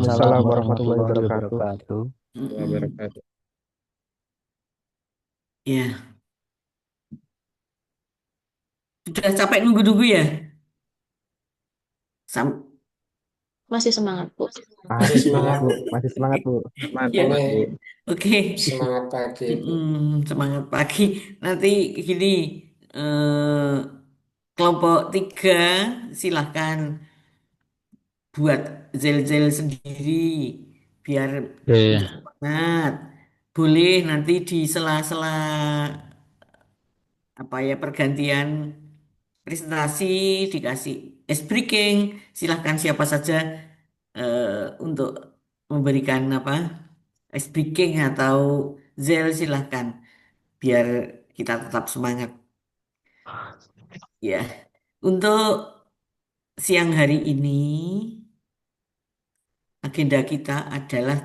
Waalaikumsalam Waalaikumsalam warahmatullahi warahmatullahi wabarakatuh. wabarakatuh. Mm-mm. wabarakatuh. Ya, sudah capek nunggu-nunggu ya? Sam Masih semangat, Bu. Masih Masih semangat, semangat. Bu. Masih semangat, Bu. Selamat ya, pagi, Ini Bu. oke. semangat pagi itu. Semangat pagi. Nanti gini, eh, kelompok tiga silahkan buat zel-zel sendiri biar Oke, lebih semangat. Boleh nanti di sela-sela apa ya pergantian presentasi dikasih ice breaking. Silahkan siapa saja untuk memberikan apa ice breaking atau zel silahkan biar kita tetap semangat ya. Untuk siang hari ini agenda kita adalah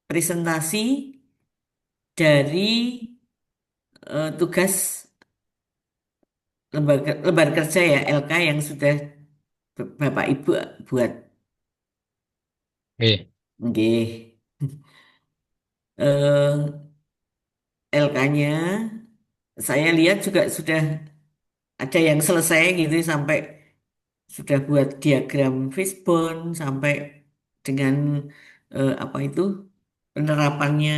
presentasi dari tugas lembar kerja ya LK yang sudah Bapak Ibu buat. oke, Nggih. LK-nya saya lihat juga sudah ada yang selesai gitu sampai sudah buat diagram fishbone sampai dengan apa itu penerapannya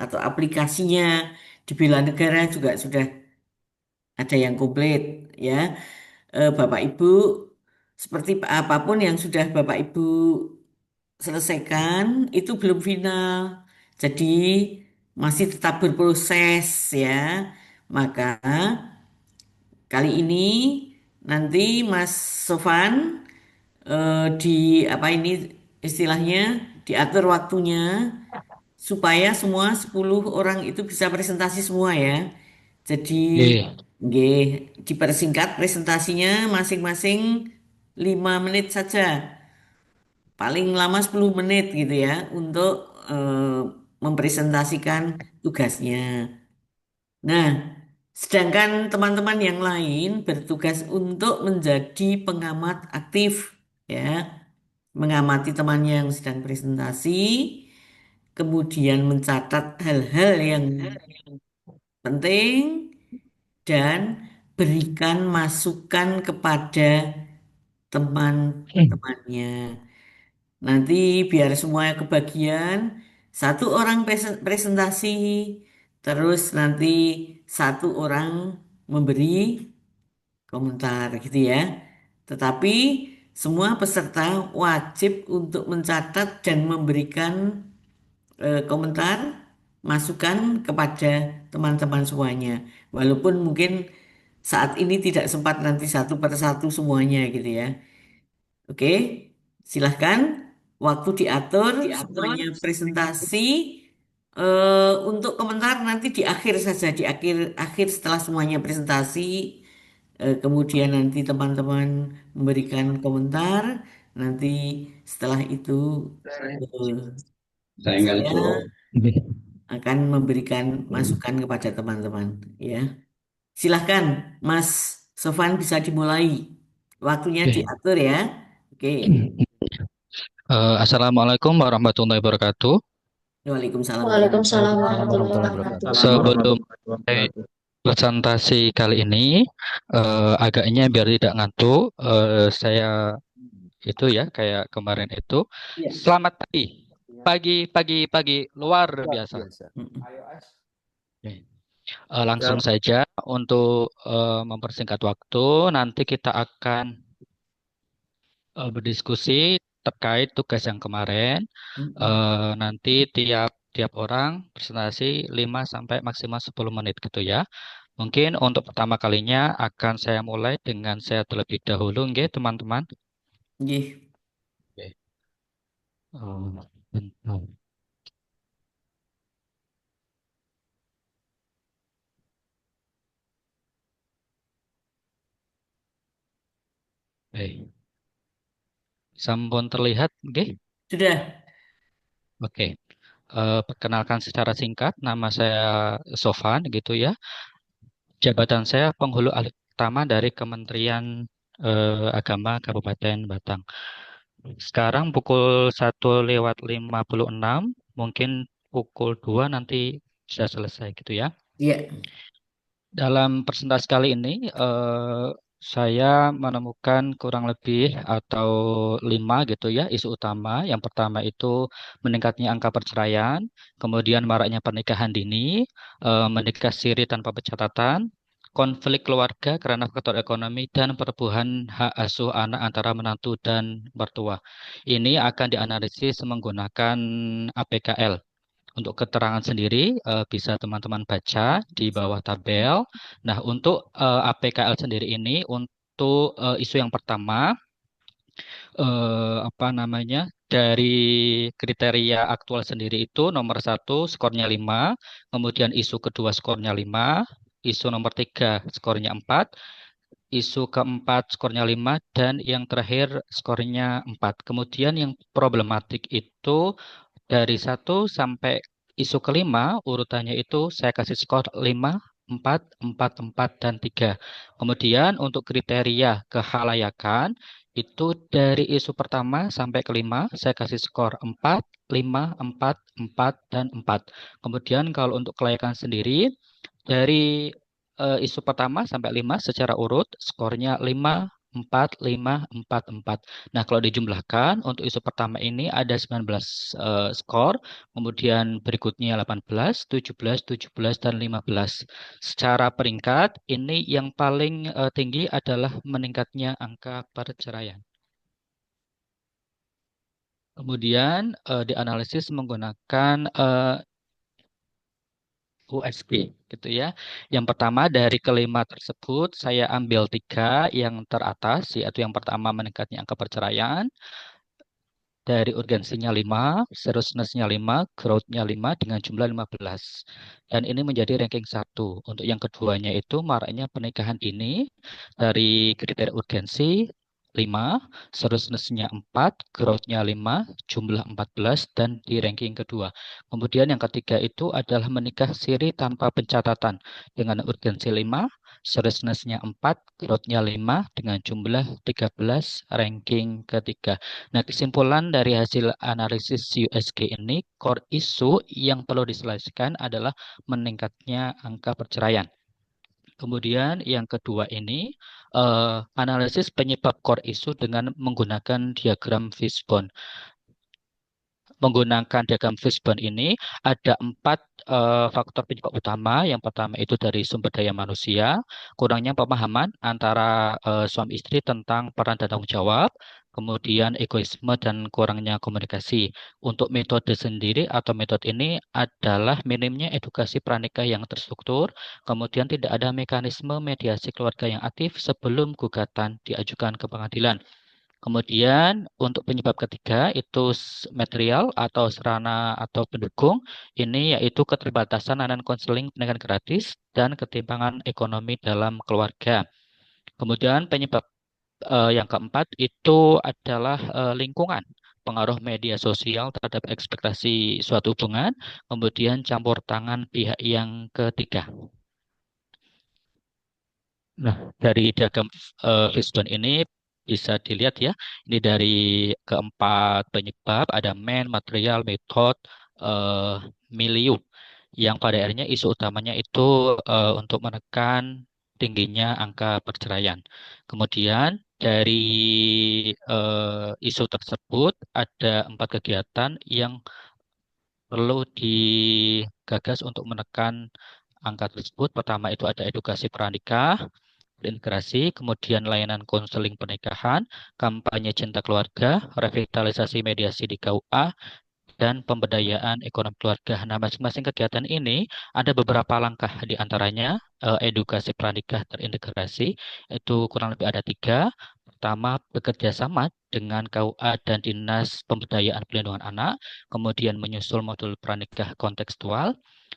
atau aplikasinya di bela negara juga sudah ada yang komplit ya. Bapak Ibu seperti apapun yang sudah Bapak Ibu selesaikan itu belum final. Jadi masih tetap berproses ya. Maka kali ini nanti Mas Sofan di apa ini istilahnya diatur waktunya supaya semua 10 orang itu bisa presentasi semua ya. Jadi oke, nggih dipersingkat presentasinya masing-masing 5 menit saja. Paling lama 10 menit gitu ya untuk mempresentasikan tugasnya. Nah, sedangkan teman-teman yang lain bertugas untuk menjadi pengamat aktif ya, mengamati temannya yang sedang presentasi, kemudian mencatat hal-hal yang penting dan berikan masukan kepada teman-temannya. Nanti biar semuanya kebagian, satu orang presentasi, terus nanti satu orang memberi komentar gitu ya. Tetapi semua peserta wajib untuk mencatat dan memberikan komentar, masukan kepada teman-teman semuanya. Walaupun mungkin saat ini tidak sempat nanti satu persatu semuanya gitu ya. Oke, silahkan. Waktu diatur, semuanya presentasi. Untuk komentar nanti di akhir saja, di akhir akhir setelah semuanya presentasi. Kemudian nanti teman-teman memberikan komentar. Nanti setelah itu eh, saya nggak saya tahu. akan memberikan masukan kepada teman-teman. Ya, silahkan, Mas Sofan bisa dimulai. Waktunya Oke. diatur ya. Oke. Assalamualaikum warahmatullahi wabarakatuh. Waalaikumsalam warahmatullahi Waalaikumsalam Waalaikumsalam wabarakatuh. warahmatullahi warahmatullahi wabarakatuh. wabarakatuh. Sebelum Assalamualaikum saya warahmatullahi wabarakatuh. presentasi kali ini, agaknya biar tidak ngantuk, saya itu ya kayak kemarin itu. Ya. Selamat pagi, pagi, pagi, pagi, luar Luar biasa. biasa. Mm-mm. Oke. Langsung saja untuk mempersingkat waktu, nanti kita akan berdiskusi terkait tugas yang kemarin. Mm-mm. Nanti tiap tiap orang presentasi 5 sampai maksimal 10 menit gitu ya. Mungkin untuk pertama kalinya akan saya mulai dengan saya terlebih dahulu, nggih, teman-teman. Nggih. Oke. Bentar. Oke. Sampun terlihat, nggih? Sudah. Oke. Perkenalkan secara singkat, nama saya Sofan gitu ya. Jabatan saya penghulu alih utama dari Kementerian Agama Kabupaten Batang. Sekarang pukul 1:56, mungkin pukul 2 nanti bisa selesai gitu ya. Ya, Dalam presentasi kali ini, saya menemukan kurang lebih atau 5 gitu ya isu utama. Yang pertama itu meningkatnya angka perceraian, kemudian maraknya pernikahan dini, menikah siri tanpa pencatatan, konflik keluarga karena faktor ekonomi, dan perubahan hak asuh anak antara menantu dan mertua. Ini akan dianalisis menggunakan APKL. Untuk keterangan sendiri bisa teman-teman baca di bawah tabel. Nah, untuk APKL sendiri ini untuk isu yang pertama apa namanya? Dari kriteria aktual sendiri itu nomor satu skornya 5, kemudian isu kedua skornya 5, isu nomor tiga skornya 4, isu keempat skornya 5, dan yang terakhir skornya 4. Kemudian yang problematik itu dari satu sampai isu kelima, urutannya itu saya kasih skor 5, 4, 4, 4, dan 3. Kemudian untuk kriteria kehalayakan, itu dari isu pertama sampai kelima, saya kasih skor 4, 5, 4, 4, dan 4. Kemudian kalau untuk kelayakan sendiri, dari isu pertama sampai 5 secara urut, skornya 5, 4, 5, 4, 4. Nah, kalau dijumlahkan, untuk isu pertama ini ada 19 skor, kemudian berikutnya 18, 17, 17, dan 15. Secara peringkat, ini yang paling tinggi adalah meningkatnya angka perceraian. Kemudian dianalisis menggunakan USG gitu ya. Yang pertama dari kelima tersebut saya ambil tiga yang teratas, yaitu yang pertama meningkatnya angka perceraian, dari urgensinya 5, seriousness-nya 5, growth-nya 5 dengan jumlah 15. Dan ini menjadi ranking satu. Untuk yang keduanya itu maraknya pernikahan dini dari kriteria urgensi 5, seriousness-nya 4, growth-nya 5, jumlah 14, dan di ranking kedua. Kemudian yang ketiga itu adalah menikah siri tanpa pencatatan dengan urgensi 5, seriousness-nya 4, growth-nya 5, dengan jumlah 13, ranking ketiga. Nah, kesimpulan dari hasil analisis USG ini, core issue yang perlu diselesaikan adalah meningkatnya angka perceraian. Kemudian yang kedua ini, analisis penyebab core issue dengan menggunakan diagram fishbone. Menggunakan diagram fishbone ini ada 4 faktor penyebab utama. Yang pertama itu dari sumber daya manusia, kurangnya pemahaman antara suami istri tentang peran dan tanggung jawab, kemudian egoisme dan kurangnya komunikasi. Untuk metode sendiri atau metode ini adalah minimnya edukasi pranikah yang terstruktur, kemudian tidak ada mekanisme mediasi keluarga yang aktif sebelum gugatan diajukan ke pengadilan. Kemudian untuk penyebab ketiga itu material atau sarana atau pendukung. Ini yaitu keterbatasan layanan konseling pendidikan gratis dan ketimpangan ekonomi dalam keluarga. Kemudian penyebab yang keempat itu adalah lingkungan. Pengaruh media sosial terhadap ekspektasi suatu hubungan, kemudian campur tangan pihak yang ketiga. Nah, dari diagram Fishbone ini bisa dilihat ya, ini dari keempat penyebab ada main, material, metode, eh, milieu. Yang pada akhirnya isu utamanya itu untuk menekan tingginya angka perceraian. Kemudian dari isu tersebut ada 4 kegiatan yang perlu digagas untuk menekan angka tersebut. Pertama itu ada edukasi pranikah, integrasi, kemudian layanan konseling pernikahan, kampanye cinta keluarga, revitalisasi mediasi di KUA, dan pemberdayaan ekonomi keluarga. Nah, masing-masing kegiatan ini ada beberapa langkah di antaranya edukasi pranikah terintegrasi, itu kurang lebih ada 3. Pertama, bekerja sama dengan KUA dan Dinas Pemberdayaan Perlindungan Anak, kemudian menyusul modul pranikah kontekstual,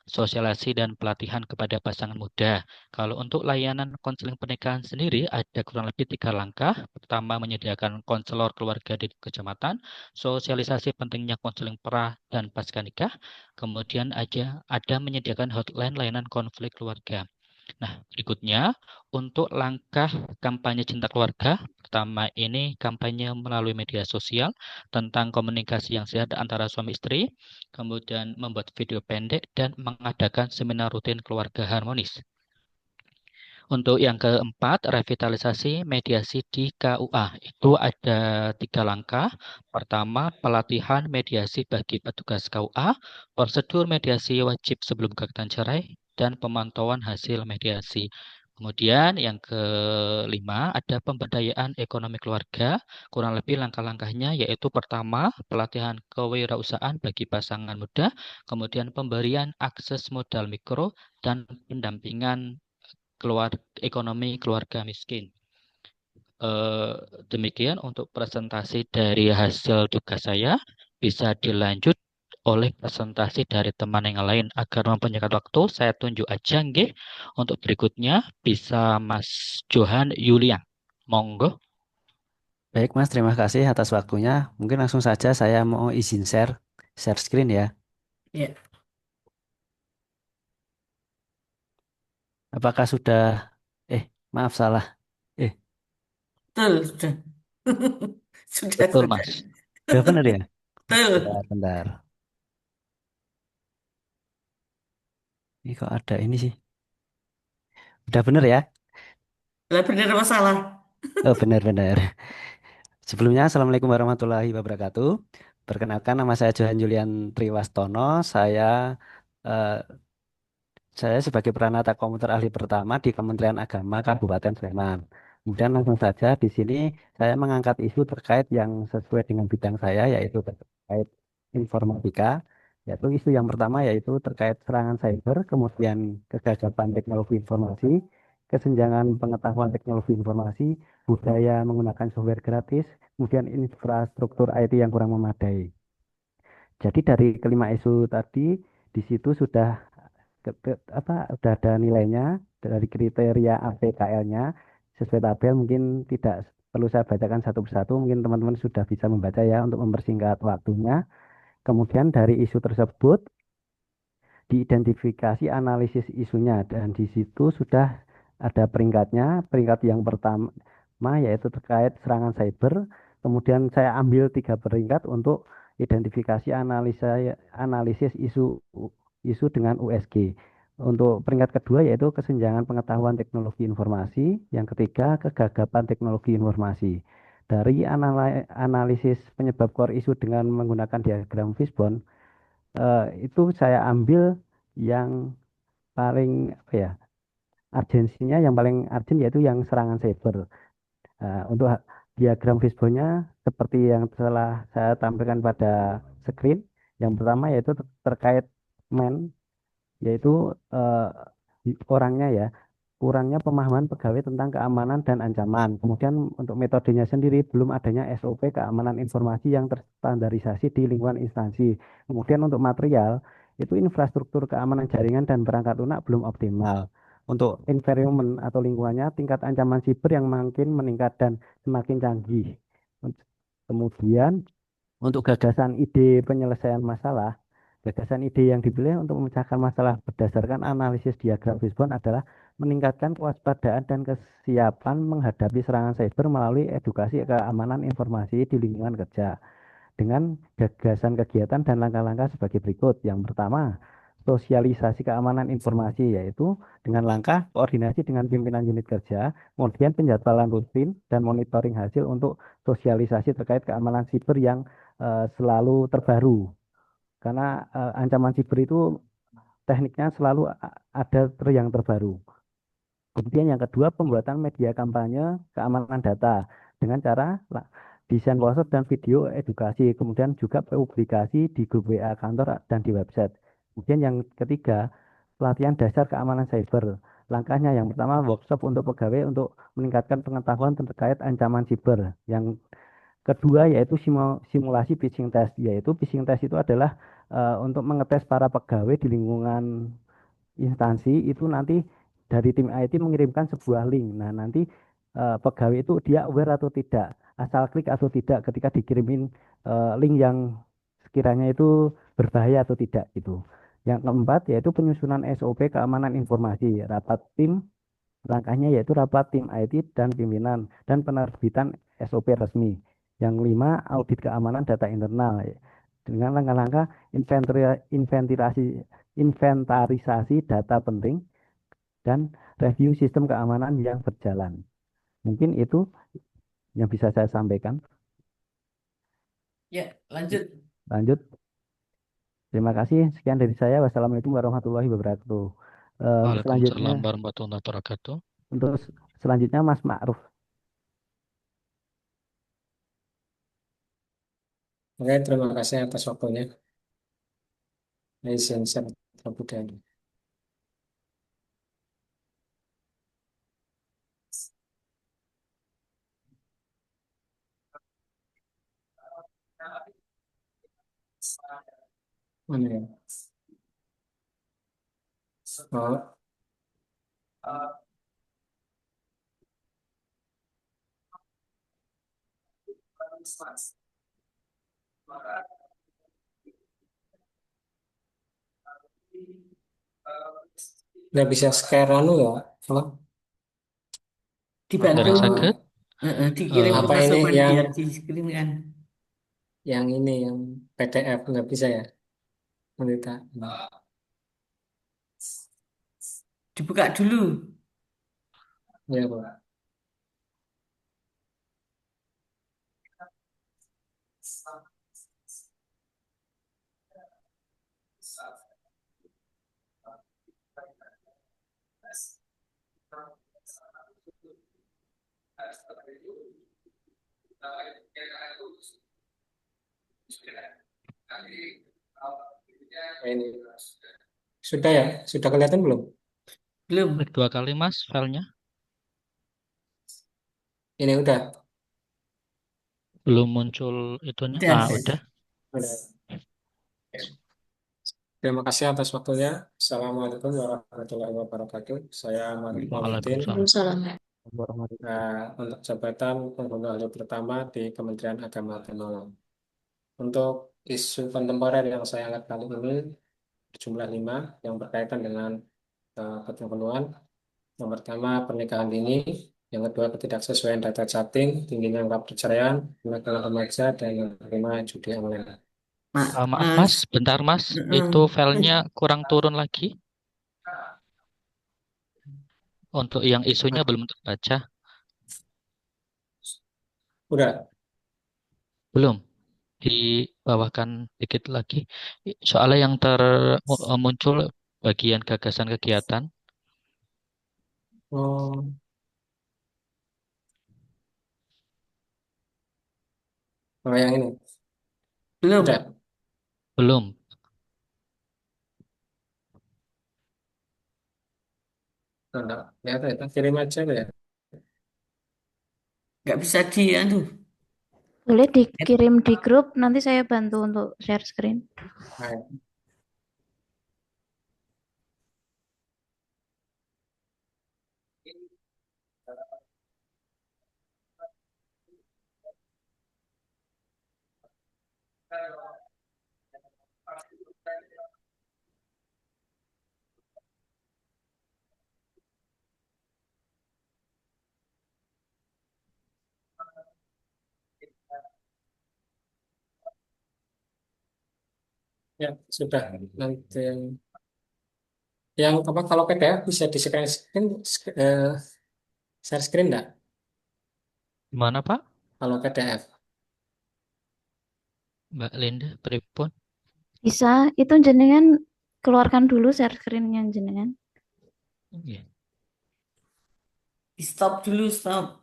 sosialisasi dan pelatihan kepada pasangan muda. Kalau untuk layanan konseling pernikahan sendiri ada kurang lebih 3 langkah. Pertama, menyediakan konselor keluarga di kecamatan, sosialisasi pentingnya konseling pra dan pasca nikah, kemudian ada menyediakan hotline layanan konflik keluarga. Nah, berikutnya untuk langkah kampanye cinta keluarga, pertama ini kampanye melalui media sosial tentang komunikasi yang sehat antara suami istri, kemudian membuat video pendek dan mengadakan seminar rutin keluarga harmonis. Untuk yang keempat, revitalisasi mediasi di KUA. Itu ada 3 langkah. Pertama, pelatihan mediasi bagi petugas KUA, prosedur mediasi wajib sebelum gugatan cerai, dan pemantauan hasil mediasi. Kemudian yang kelima, ada pemberdayaan ekonomi keluarga. Kurang lebih langkah-langkahnya yaitu pertama, pelatihan kewirausahaan bagi pasangan muda, kemudian pemberian akses modal mikro, dan pendampingan ekonomi keluarga miskin. Eh, Demikian untuk presentasi dari hasil tugas saya. Bisa dilanjut oleh presentasi dari teman yang lain. Agar mempersingkat waktu, saya tunjuk aja nggih. Untuk berikutnya bisa Mas Johan Yulian. Monggo. Baik, Mas, terima kasih atas waktunya. Mungkin langsung saja saya mau izin share screen ya. Ya, Apakah sudah, maaf salah. Eh, betul, sudah. Sudah, Betul, sudah. Mas. Udah benar ya? Betul. Bentar, bentar. Ini kok ada ini sih. Udah benar ya? Lah benar apa salah? Oh, benar-benar. Sebelumnya, Assalamualaikum warahmatullahi wabarakatuh. Perkenalkan, nama saya Johan Julian Triwastono. Eh, Saya sebagai peranata komputer ahli pertama di Kementerian Agama Kabupaten Sleman. Kemudian langsung saja di sini saya mengangkat isu terkait yang sesuai dengan bidang saya, yaitu terkait informatika. Yaitu isu yang pertama yaitu terkait serangan cyber, kemudian kegagapan teknologi informasi, kesenjangan pengetahuan teknologi informasi, budaya menggunakan software gratis, kemudian infrastruktur IT yang kurang memadai. Jadi dari kelima isu tadi di situ sudah udah ada nilainya dari kriteria APKL-nya sesuai tabel, mungkin tidak perlu saya bacakan satu persatu, mungkin teman-teman sudah bisa membaca ya untuk mempersingkat waktunya. Kemudian dari isu tersebut diidentifikasi analisis isunya dan di situ sudah ada peringkatnya. Peringkat yang pertama yaitu terkait serangan cyber. Kemudian saya ambil 3 peringkat untuk identifikasi analisis isu isu dengan USG. Untuk peringkat kedua yaitu kesenjangan pengetahuan teknologi informasi. Yang ketiga, kegagapan teknologi informasi. Dari analisis penyebab core isu dengan menggunakan diagram fishbone, itu saya ambil yang paling apa ya, urgensinya yang paling urgent yaitu yang serangan cyber. Untuk diagram fishbone-nya seperti yang telah saya tampilkan pada screen. Yang pertama yaitu terkait man, yaitu orangnya ya, kurangnya pemahaman pegawai tentang keamanan dan ancaman. Kemudian untuk metodenya sendiri belum adanya SOP keamanan informasi yang terstandarisasi di lingkungan instansi. Kemudian untuk material itu infrastruktur keamanan jaringan dan perangkat lunak belum optimal. Untuk environment atau lingkungannya tingkat ancaman siber yang makin meningkat dan semakin canggih. Kemudian untuk gagasan ide penyelesaian masalah, gagasan ide yang dipilih untuk memecahkan masalah berdasarkan analisis diagram fishbone adalah meningkatkan kewaspadaan dan kesiapan menghadapi serangan cyber melalui edukasi keamanan informasi di lingkungan kerja dengan gagasan kegiatan dan langkah-langkah sebagai berikut. Yang pertama, sosialisasi keamanan informasi, yaitu dengan langkah koordinasi dengan pimpinan unit kerja, kemudian penjadwalan rutin dan monitoring hasil untuk sosialisasi terkait keamanan siber yang selalu terbaru. Karena ancaman siber itu tekniknya selalu ada yang terbaru. Kemudian yang kedua, pembuatan media kampanye keamanan data dengan cara desain poster dan video edukasi, kemudian juga publikasi di grup WA kantor dan di website. Kemudian yang ketiga, pelatihan dasar keamanan cyber. Langkahnya yang pertama, workshop untuk pegawai untuk meningkatkan pengetahuan terkait ancaman siber. Yang kedua yaitu simulasi phishing test, yaitu phishing test itu adalah untuk mengetes para pegawai di lingkungan instansi itu nanti dari tim IT mengirimkan sebuah link. Nah, nanti pegawai itu dia aware atau tidak, asal klik atau tidak ketika dikirimin link yang sekiranya itu berbahaya atau tidak gitu. Yang keempat yaitu penyusunan SOP keamanan informasi. Rapat tim, langkahnya yaitu rapat tim IT dan pimpinan dan penerbitan SOP resmi. Yang kelima, audit keamanan data internal dengan langkah-langkah inventarisasi data penting dan review sistem keamanan yang berjalan. Mungkin itu yang bisa saya sampaikan. Ya, lanjut. Lanjut. Terima kasih. Sekian dari saya. Wassalamualaikum warahmatullahi wabarakatuh. Selanjutnya, Waalaikumsalam warahmatullahi wabarakatuh. untuk selanjutnya Mas Ma'ruf. Oke, terima kasih atas waktunya. Izin saya terlebih dahulu. Mana ya? Oh, nggak bisa share anu ya? Apa? Dibantu Dereng saged. dikirim ke Apa Mas ini Sofwan yang biar di screen kan. yang PDF nggak bisa ya? Menita. Dibuka dulu. Ya, Pak. Ini sudah ya? Sudah kelihatan belum? Belum. Klik 2 kali Mas filenya. Ini udah. Belum muncul itunya. Udah. Udah. Udah. Terima kasih atas waktunya. Assalamualaikum warahmatullahi wabarakatuh. Saya Marif Mauludin. Waalaikumsalam. Waalaikumsalam. Warahmatullahi Untuk jabatan pengguna ahli pertama di Kementerian Agama Temanggung. Untuk isu kontemporer yang saya angkat kali ini berjumlah 5 yang berkaitan dengan keterpenuhan. Yang pertama pernikahan dini, yang kedua ketidaksesuaian data chatting, tingginya angka perceraian, kenakalan remaja, dan yang kelima judi online. Maaf Mas, bentar Mas. Itu filenya kurang turun lagi. Untuk yang isunya belum terbaca. Udah. Belum. Dibawahkan dikit lagi. Soalnya yang muncul bagian gagasan kegiatan. Oh, yang ini. Belum. Udah. Belum. Enggak. Ya, itu kirim aja ya. Nggak bisa aduh. Boleh dikirim di grup, nanti saya bantu untuk share screen. Nah, ya, sudah. Nanti yang apa kalau PDF bisa di screen, share screen enggak? Gimana Pak? Kalau PDF. Mbak Linda, pripun? Bisa, itu jenengan keluarkan dulu share screen-nya jenengan. Iya. Stop dulu, stop.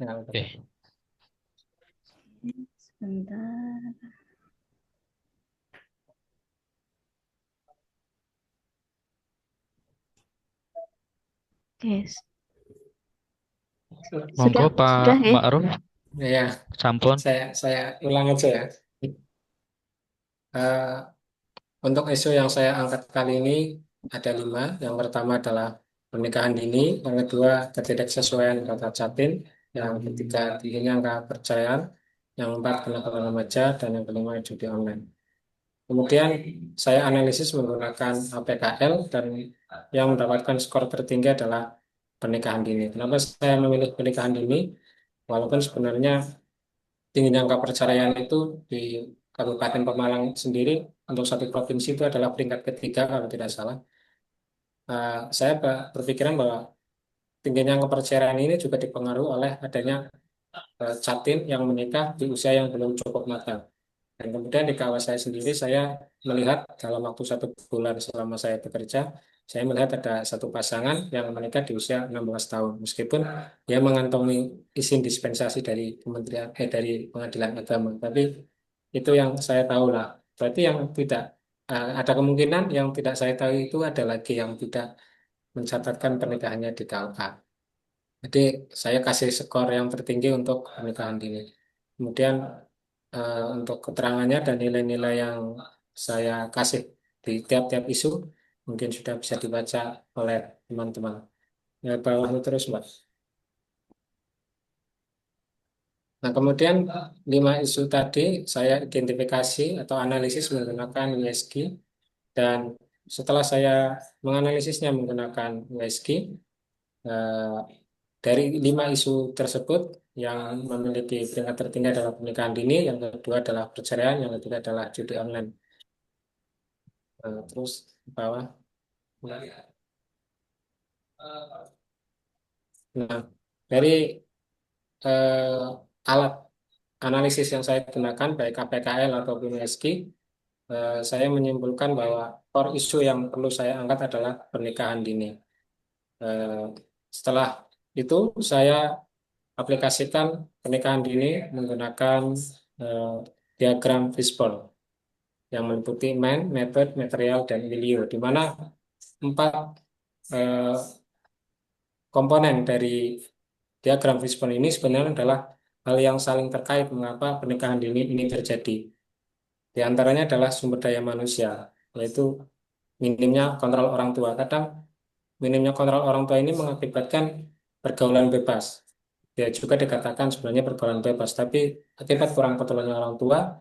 Ya, Oke. Sebentar. Oke, Monggo sudah Pak ya? Ma'ruf, ya, sampun. saya ulang aja ya. Eh, Untuk isu yang saya angkat kali ini ada 5. Yang pertama adalah pernikahan dini, yang kedua ketidaksesuaian data Capim, yang ketiga tingginya angka perceraian, yang keempat kenakalan remaja, dan yang kelima judi online. Kemudian saya analisis menggunakan APKL dan yang mendapatkan skor tertinggi adalah pernikahan dini. Kenapa saya memilih pernikahan dini? Walaupun sebenarnya tingginya angka perceraian itu di Kabupaten Pemalang sendiri untuk satu provinsi itu adalah peringkat ketiga kalau tidak salah. Saya berpikiran bahwa tingginya angka perceraian ini juga dipengaruhi oleh adanya Jatim yang menikah di usia yang belum cukup matang. Dan kemudian di kawasan saya sendiri, saya melihat dalam waktu 1 bulan selama saya bekerja, saya melihat ada satu pasangan yang menikah di usia 16 tahun. Meskipun dia mengantongi izin dispensasi dari dari Pengadilan Agama. Tapi itu yang saya tahu lah. Berarti yang tidak, ada kemungkinan yang tidak saya tahu itu ada lagi yang tidak mencatatkan pernikahannya di KUA. Jadi saya kasih skor yang tertinggi untuk pernikahan dini. Kemudian untuk keterangannya dan nilai-nilai yang saya kasih di tiap-tiap isu mungkin sudah bisa dibaca oleh teman-teman. Ya, bawah terus, Mbak. Nah, kemudian 5 isu tadi saya identifikasi atau analisis menggunakan USG dan setelah saya menganalisisnya menggunakan USG, eh, dari 5 isu tersebut yang memiliki peringkat tertinggi adalah pernikahan dini, yang kedua adalah perceraian, yang ketiga adalah judi online. Terus ke bawah. Nah, dari alat analisis yang saya gunakan, baik KPKL atau USG, saya menyimpulkan bahwa core isu yang perlu saya angkat adalah pernikahan dini. Eh, Setelah itu, saya aplikasikan pernikahan dini menggunakan eh, diagram fishbone yang meliputi man, method, material, dan milieu, di mana 4 eh, komponen dari diagram fishbone ini sebenarnya adalah hal yang saling terkait mengapa pernikahan dini ini terjadi. Di antaranya adalah sumber daya manusia, yaitu minimnya kontrol orang tua. Kadang minimnya kontrol orang tua ini mengakibatkan pergaulan bebas. Ya juga dikatakan sebenarnya pergaulan bebas, tapi akibat kurang kontrolnya orang tua,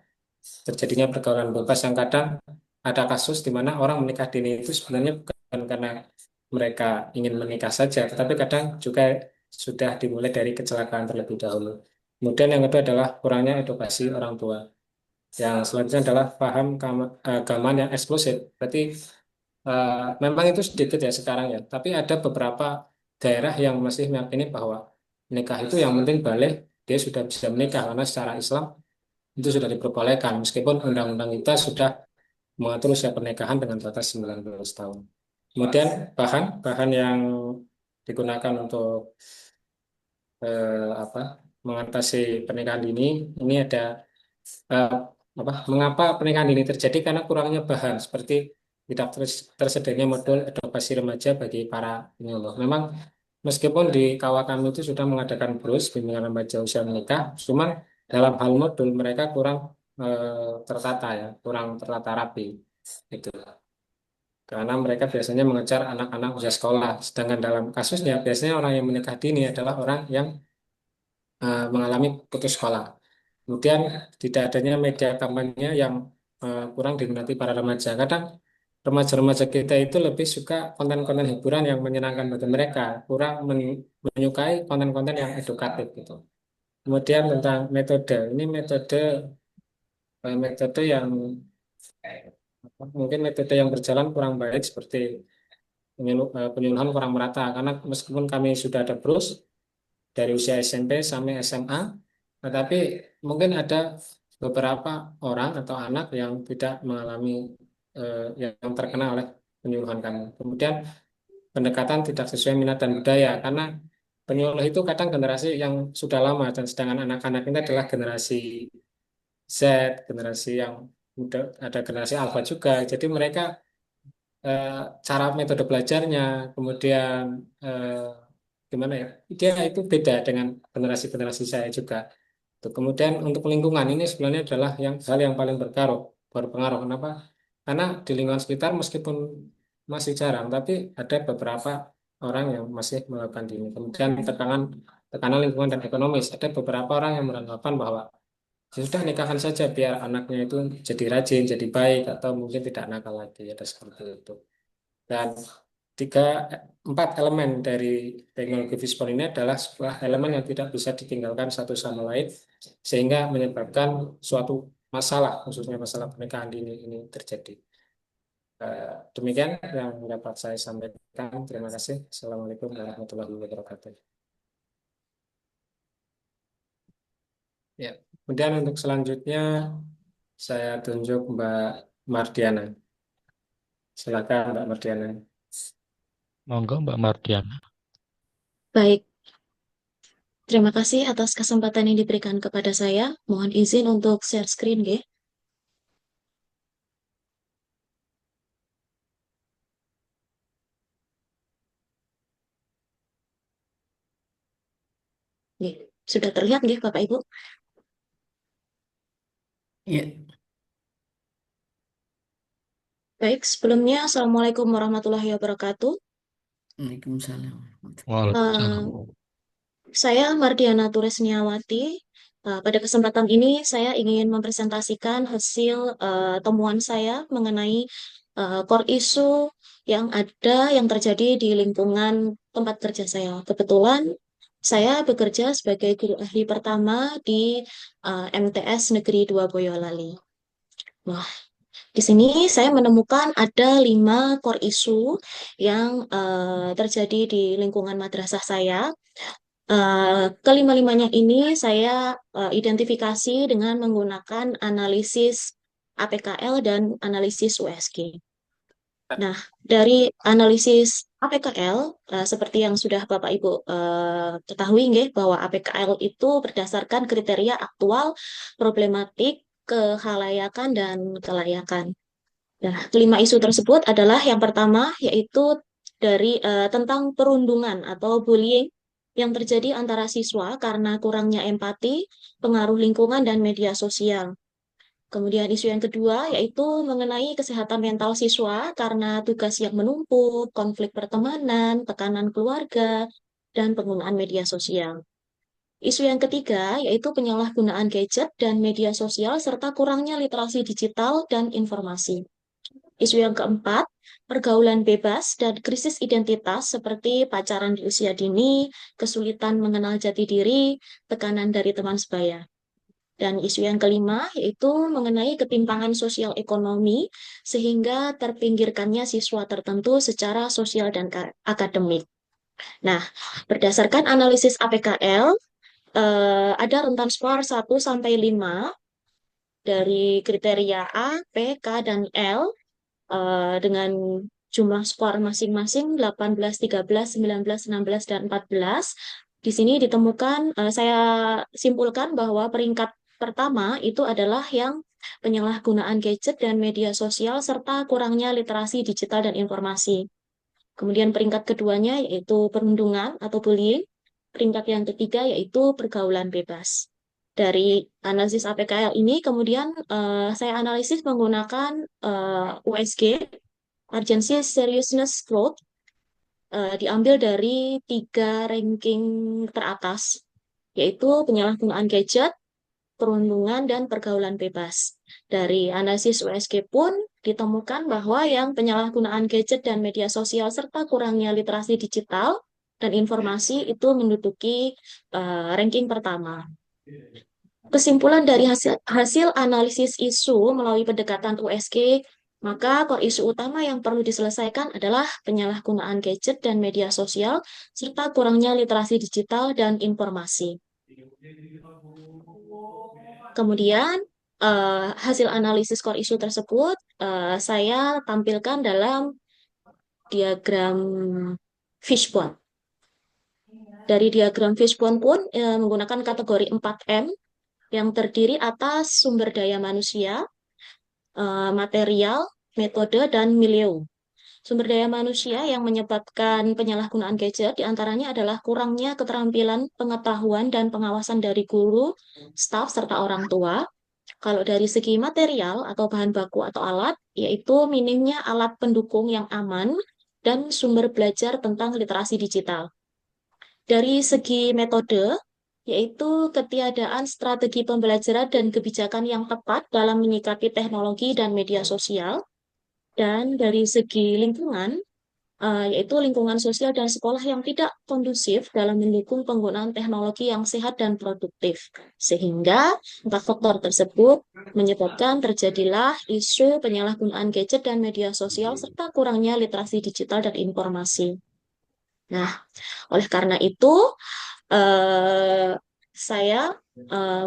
terjadinya pergaulan bebas yang kadang ada kasus di mana orang menikah dini itu sebenarnya bukan karena mereka ingin menikah saja, tetapi kadang juga sudah dimulai dari kecelakaan terlebih dahulu. Kemudian yang kedua adalah kurangnya edukasi orang tua. Yang selanjutnya adalah paham keagamaan yang eksklusif. Berarti memang itu sedikit ya sekarang ya, tapi ada beberapa daerah yang masih meyakini bahwa nikah itu yang penting balik, dia sudah bisa menikah karena secara Islam itu sudah diperbolehkan meskipun undang-undang kita sudah mengatur usia pernikahan dengan batas 19 tahun. Kemudian bahan yang digunakan untuk apa mengatasi pernikahan dini ini ada eh, mengapa pernikahan dini terjadi karena kurangnya bahan seperti tidak tersedianya modul edukasi remaja bagi para penyuluh. Memang meskipun di KUA kami itu sudah mengadakan BRUS bimbingan remaja usia menikah, cuman dalam hal modul mereka kurang tertata ya, kurang tertata rapi itu. Karena mereka biasanya mengejar anak-anak usia sekolah, sedangkan dalam kasusnya biasanya orang yang menikah dini adalah orang yang mengalami putus sekolah. Kemudian tidak adanya media kampanye yang kurang diminati para remaja. Kadang remaja-remaja kita itu lebih suka konten-konten hiburan yang menyenangkan bagi mereka, kurang menyukai konten-konten yang edukatif gitu. Kemudian tentang metode, ini metode yang mungkin metode yang berjalan kurang baik seperti penyuluhan kurang merata karena meskipun kami sudah ada BRUS dari usia SMP sampai SMA, tetapi mungkin ada beberapa orang atau anak yang tidak mengalami yang terkena oleh penyuluhan kami. Kemudian pendekatan tidak sesuai minat dan budaya karena penyuluh itu kadang generasi yang sudah lama dan sedangkan anak-anak ini adalah generasi Z, generasi yang muda, ada generasi Alpha juga. Jadi mereka eh, cara metode belajarnya, kemudian eh, gimana ya, dia itu beda dengan generasi-generasi saya juga. Tuh, kemudian untuk lingkungan ini sebenarnya adalah hal yang paling berpengaruh. Kenapa? Karena di lingkungan sekitar meskipun masih jarang, tapi ada beberapa orang yang masih melakukan ini. Kemudian tekanan lingkungan dan ekonomis. Ada beberapa orang yang beranggapan bahwa ya sudah nikahkan saja biar anaknya itu jadi rajin, jadi baik, atau mungkin tidak nakal lagi. Ada seperti itu. Dan tiga, empat elemen dari teknologi Fishbone ini adalah sebuah elemen yang tidak bisa ditinggalkan satu sama lain, sehingga menyebabkan suatu masalah, khususnya masalah pernikahan dini ini terjadi. Demikian yang dapat saya sampaikan. Terima kasih. Assalamualaikum warahmatullahi wabarakatuh. Ya, kemudian untuk selanjutnya saya tunjuk Mbak Mardiana. Silakan Mbak Mardiana. Monggo Mbak Mardiana. Baik, terima kasih atas kesempatan yang diberikan kepada saya. Mohon izin untuk share screen, nggih. Nggih, sudah terlihat nggih Bapak Ibu? Ya, Baik, sebelumnya Assalamualaikum warahmatullahi wabarakatuh. Waalaikumsalam. Waalaikumsalam. Saya Mardiana Turesniawati. Pada kesempatan ini saya ingin mempresentasikan hasil temuan saya mengenai core issue yang terjadi di lingkungan tempat kerja saya. Kebetulan saya bekerja sebagai guru ahli pertama di MTS Negeri 2 Boyolali. Nah, di sini saya menemukan ada 5 core issue yang terjadi di lingkungan madrasah saya. Kelima-limanya ini saya identifikasi dengan menggunakan analisis APKL dan analisis USG. Nah, dari analisis APKL, seperti yang sudah Bapak Ibu ketahui nggih, bahwa APKL itu berdasarkan kriteria aktual, problematik, kehalayakan, dan kelayakan. Nah, kelima isu tersebut adalah yang pertama, yaitu tentang perundungan atau bullying yang terjadi antara siswa karena kurangnya empati, pengaruh lingkungan, dan media sosial. Kemudian isu yang kedua yaitu mengenai kesehatan mental siswa karena tugas yang menumpuk, konflik pertemanan, tekanan keluarga, dan penggunaan media sosial. Isu yang ketiga yaitu penyalahgunaan gadget dan media sosial serta kurangnya literasi digital dan informasi. Isu yang keempat, pergaulan bebas dan krisis identitas seperti pacaran di usia dini, kesulitan mengenal jati diri, tekanan dari teman sebaya. Dan isu yang kelima yaitu mengenai ketimpangan sosial ekonomi sehingga terpinggirkannya siswa tertentu secara sosial dan akademik. Nah, berdasarkan analisis APKL, ada rentan skor 1 sampai 5 dari kriteria A, P, K, dan L dengan jumlah skor masing-masing 18, 13, 19, 16, dan 14. Di sini ditemukan, saya simpulkan bahwa peringkat pertama itu adalah yang penyalahgunaan gadget dan media sosial serta kurangnya literasi digital dan informasi. Kemudian peringkat keduanya yaitu perundungan atau bullying. Peringkat yang ketiga yaitu pergaulan bebas. Dari analisis APKL ini kemudian saya analisis menggunakan USG, Urgency Seriousness Growth, diambil dari 3 ranking teratas, yaitu penyalahgunaan gadget, perundungan, dan pergaulan bebas. Dari analisis USG pun ditemukan bahwa yang penyalahgunaan gadget dan media sosial serta kurangnya literasi digital dan informasi itu menduduki ranking pertama. Kesimpulan dari hasil analisis isu melalui pendekatan USG, maka core isu utama yang perlu diselesaikan adalah penyalahgunaan gadget dan media sosial, serta kurangnya literasi digital dan informasi. Kemudian, hasil analisis core isu tersebut saya tampilkan dalam diagram fishbone. Dari diagram fishbone pun menggunakan kategori 4M, yang terdiri atas sumber daya manusia, material, metode, dan milieu. Sumber daya manusia yang menyebabkan penyalahgunaan gadget diantaranya adalah kurangnya keterampilan, pengetahuan, dan pengawasan dari guru, staf, serta orang tua. Kalau dari segi material atau bahan baku atau alat, yaitu minimnya alat pendukung yang aman dan sumber belajar tentang literasi digital. Dari segi metode, yaitu ketiadaan strategi pembelajaran dan kebijakan yang tepat dalam menyikapi teknologi dan media sosial. Dan dari segi lingkungan, yaitu lingkungan sosial dan sekolah yang tidak kondusif dalam mendukung penggunaan teknologi yang sehat dan produktif. Sehingga empat faktor tersebut menyebabkan terjadilah isu penyalahgunaan gadget dan media sosial serta kurangnya literasi digital dan informasi. Nah, oleh karena itu, saya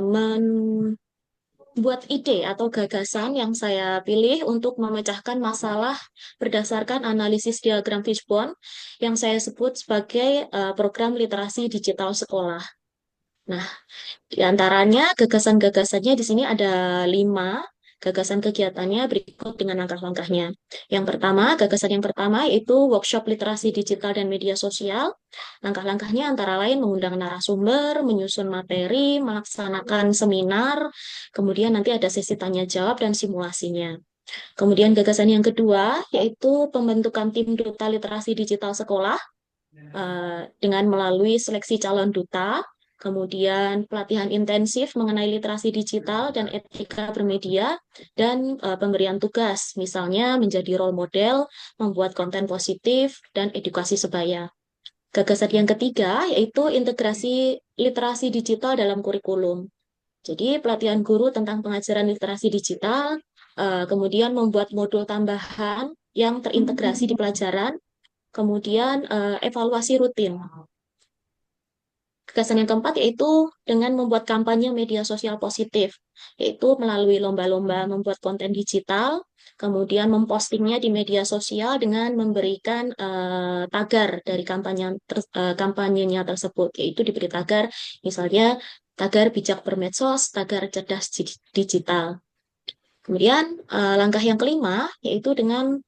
membuat ide atau gagasan yang saya pilih untuk memecahkan masalah berdasarkan analisis diagram fishbone yang saya sebut sebagai program literasi digital sekolah. Nah, di antaranya gagasan-gagasannya di sini ada 5 gagasan kegiatannya berikut dengan langkah-langkahnya. Gagasan yang pertama yaitu workshop literasi digital dan media sosial. Langkah-langkahnya antara lain mengundang narasumber, menyusun materi, melaksanakan seminar, kemudian nanti ada sesi tanya jawab dan simulasinya. Kemudian gagasan yang kedua yaitu pembentukan tim duta literasi digital sekolah dengan melalui seleksi calon duta, kemudian pelatihan intensif mengenai literasi digital dan etika bermedia, dan pemberian tugas, misalnya menjadi role model, membuat konten positif, dan edukasi sebaya. Gagasan yang ketiga yaitu integrasi literasi digital dalam kurikulum. Jadi pelatihan guru tentang pengajaran literasi digital, kemudian membuat modul tambahan yang terintegrasi di pelajaran, kemudian evaluasi rutin. Gagasan yang keempat yaitu dengan membuat kampanye media sosial positif, yaitu melalui lomba-lomba membuat konten digital, kemudian mempostingnya di media sosial dengan memberikan tagar dari kampanyenya tersebut, yaitu diberi tagar, misalnya tagar bijak bermedsos, tagar cerdas digital. Kemudian langkah yang kelima yaitu dengan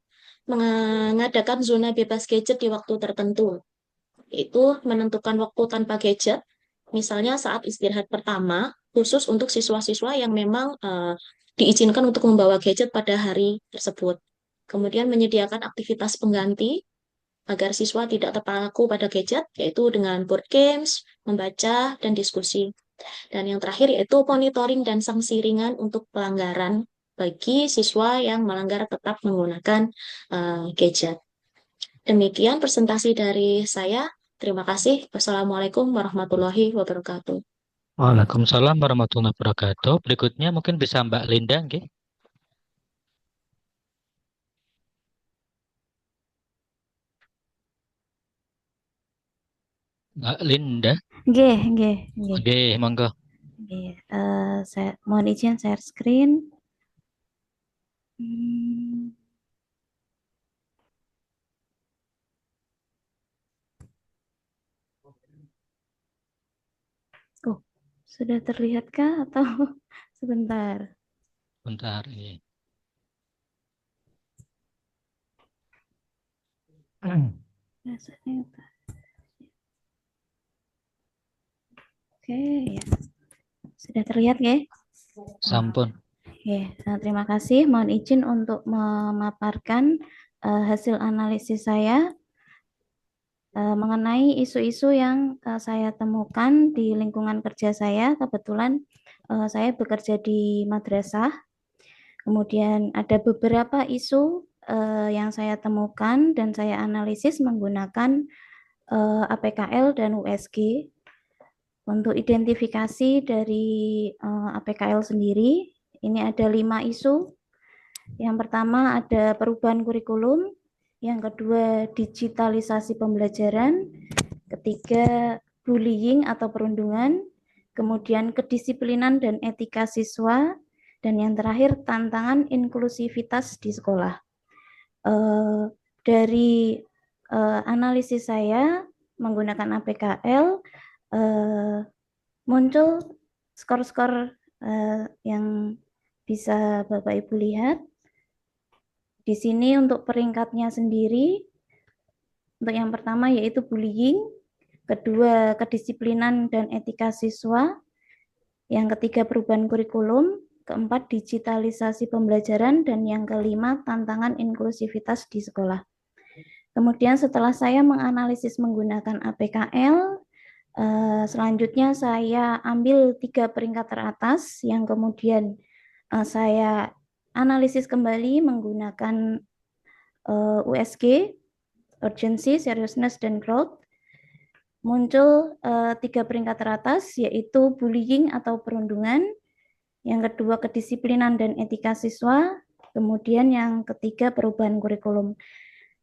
mengadakan zona bebas gadget di waktu tertentu, yaitu menentukan waktu tanpa gadget, misalnya saat istirahat pertama, khusus untuk siswa-siswa yang memang diizinkan untuk membawa gadget pada hari tersebut. Kemudian menyediakan aktivitas pengganti agar siswa tidak terpaku pada gadget, yaitu dengan board games, membaca, dan diskusi. Dan yang terakhir yaitu monitoring dan sanksi ringan untuk pelanggaran bagi siswa yang melanggar tetap menggunakan gadget. Demikian presentasi dari saya. Terima kasih. Wassalamualaikum warahmatullahi wabarakatuh. Waalaikumsalam warahmatullahi wabarakatuh. Berikutnya mungkin bisa Mbak Linda, nggih. Mbak Linda. Nggih, nggih, nggih. Oke, monggo. Nggih. Saya mohon izin share screen. Hmm. Oh, sudah terlihatkah atau sebentar? Bentar ini. Rasanya oke, ya. Sudah terlihat ya? Sampun. Oke, terima kasih. Mohon izin untuk memaparkan hasil analisis saya mengenai isu-isu yang saya temukan di lingkungan kerja saya. Kebetulan saya bekerja di madrasah. Kemudian ada beberapa isu yang saya temukan dan saya analisis menggunakan APKL dan USG. Untuk identifikasi dari APKL sendiri, ini ada 5 isu. Yang pertama ada perubahan kurikulum, yang kedua digitalisasi pembelajaran, ketiga bullying atau perundungan, kemudian kedisiplinan dan etika siswa, dan yang terakhir tantangan inklusivitas di sekolah. Dari analisis saya menggunakan APKL, muncul skor-skor yang bisa Bapak Ibu lihat. Di sini untuk peringkatnya sendiri, untuk yang pertama yaitu bullying, kedua kedisiplinan dan etika siswa, yang ketiga perubahan kurikulum, keempat digitalisasi pembelajaran, dan yang kelima tantangan inklusivitas di sekolah. Kemudian setelah saya menganalisis menggunakan APKL, selanjutnya saya ambil 3 peringkat teratas yang kemudian saya analisis kembali menggunakan USG, Urgency, Seriousness, dan Growth. Muncul 3 peringkat teratas, yaitu bullying atau perundungan, yang kedua kedisiplinan dan etika siswa, kemudian yang ketiga perubahan kurikulum.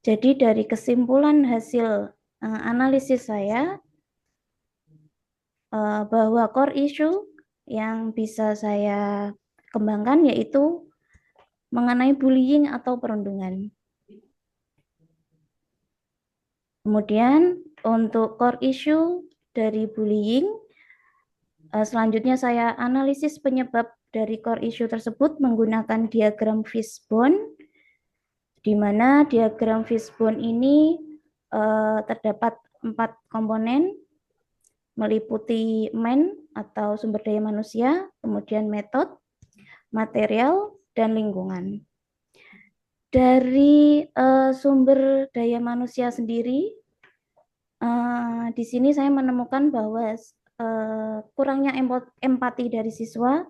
Jadi dari kesimpulan hasil analisis saya, bahwa core issue yang bisa saya kembangkan yaitu mengenai bullying atau perundungan. Kemudian untuk core issue dari bullying, selanjutnya saya analisis penyebab dari core issue tersebut menggunakan diagram fishbone, di mana diagram fishbone ini terdapat 4 komponen, meliputi man atau sumber daya manusia, kemudian metode, material, dan lingkungan. Dari sumber daya manusia sendiri, di sini saya menemukan bahwa kurangnya empati dari siswa,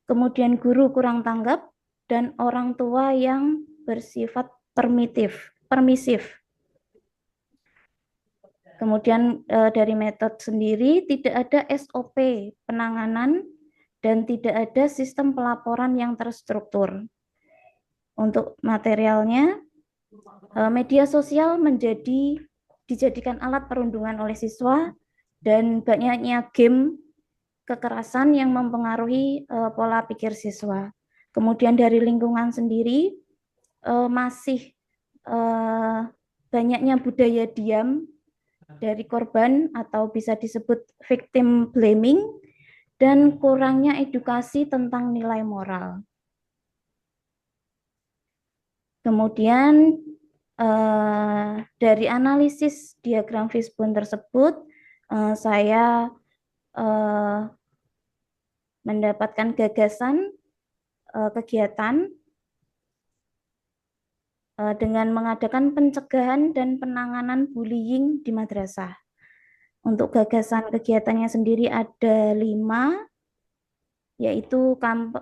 kemudian guru kurang tanggap, dan orang tua yang bersifat permisif. Kemudian dari metode sendiri tidak ada SOP penanganan dan tidak ada sistem pelaporan yang terstruktur. Untuk materialnya, media sosial dijadikan alat perundungan oleh siswa, dan banyaknya game kekerasan yang mempengaruhi pola pikir siswa. Kemudian dari lingkungan sendiri masih banyaknya budaya diam dari korban atau bisa disebut victim blaming, dan kurangnya edukasi tentang nilai moral. Kemudian dari analisis diagram fishbone tersebut, saya mendapatkan gagasan kegiatan dengan mengadakan pencegahan dan penanganan bullying di madrasah. Untuk gagasan kegiatannya sendiri ada 5, yaitu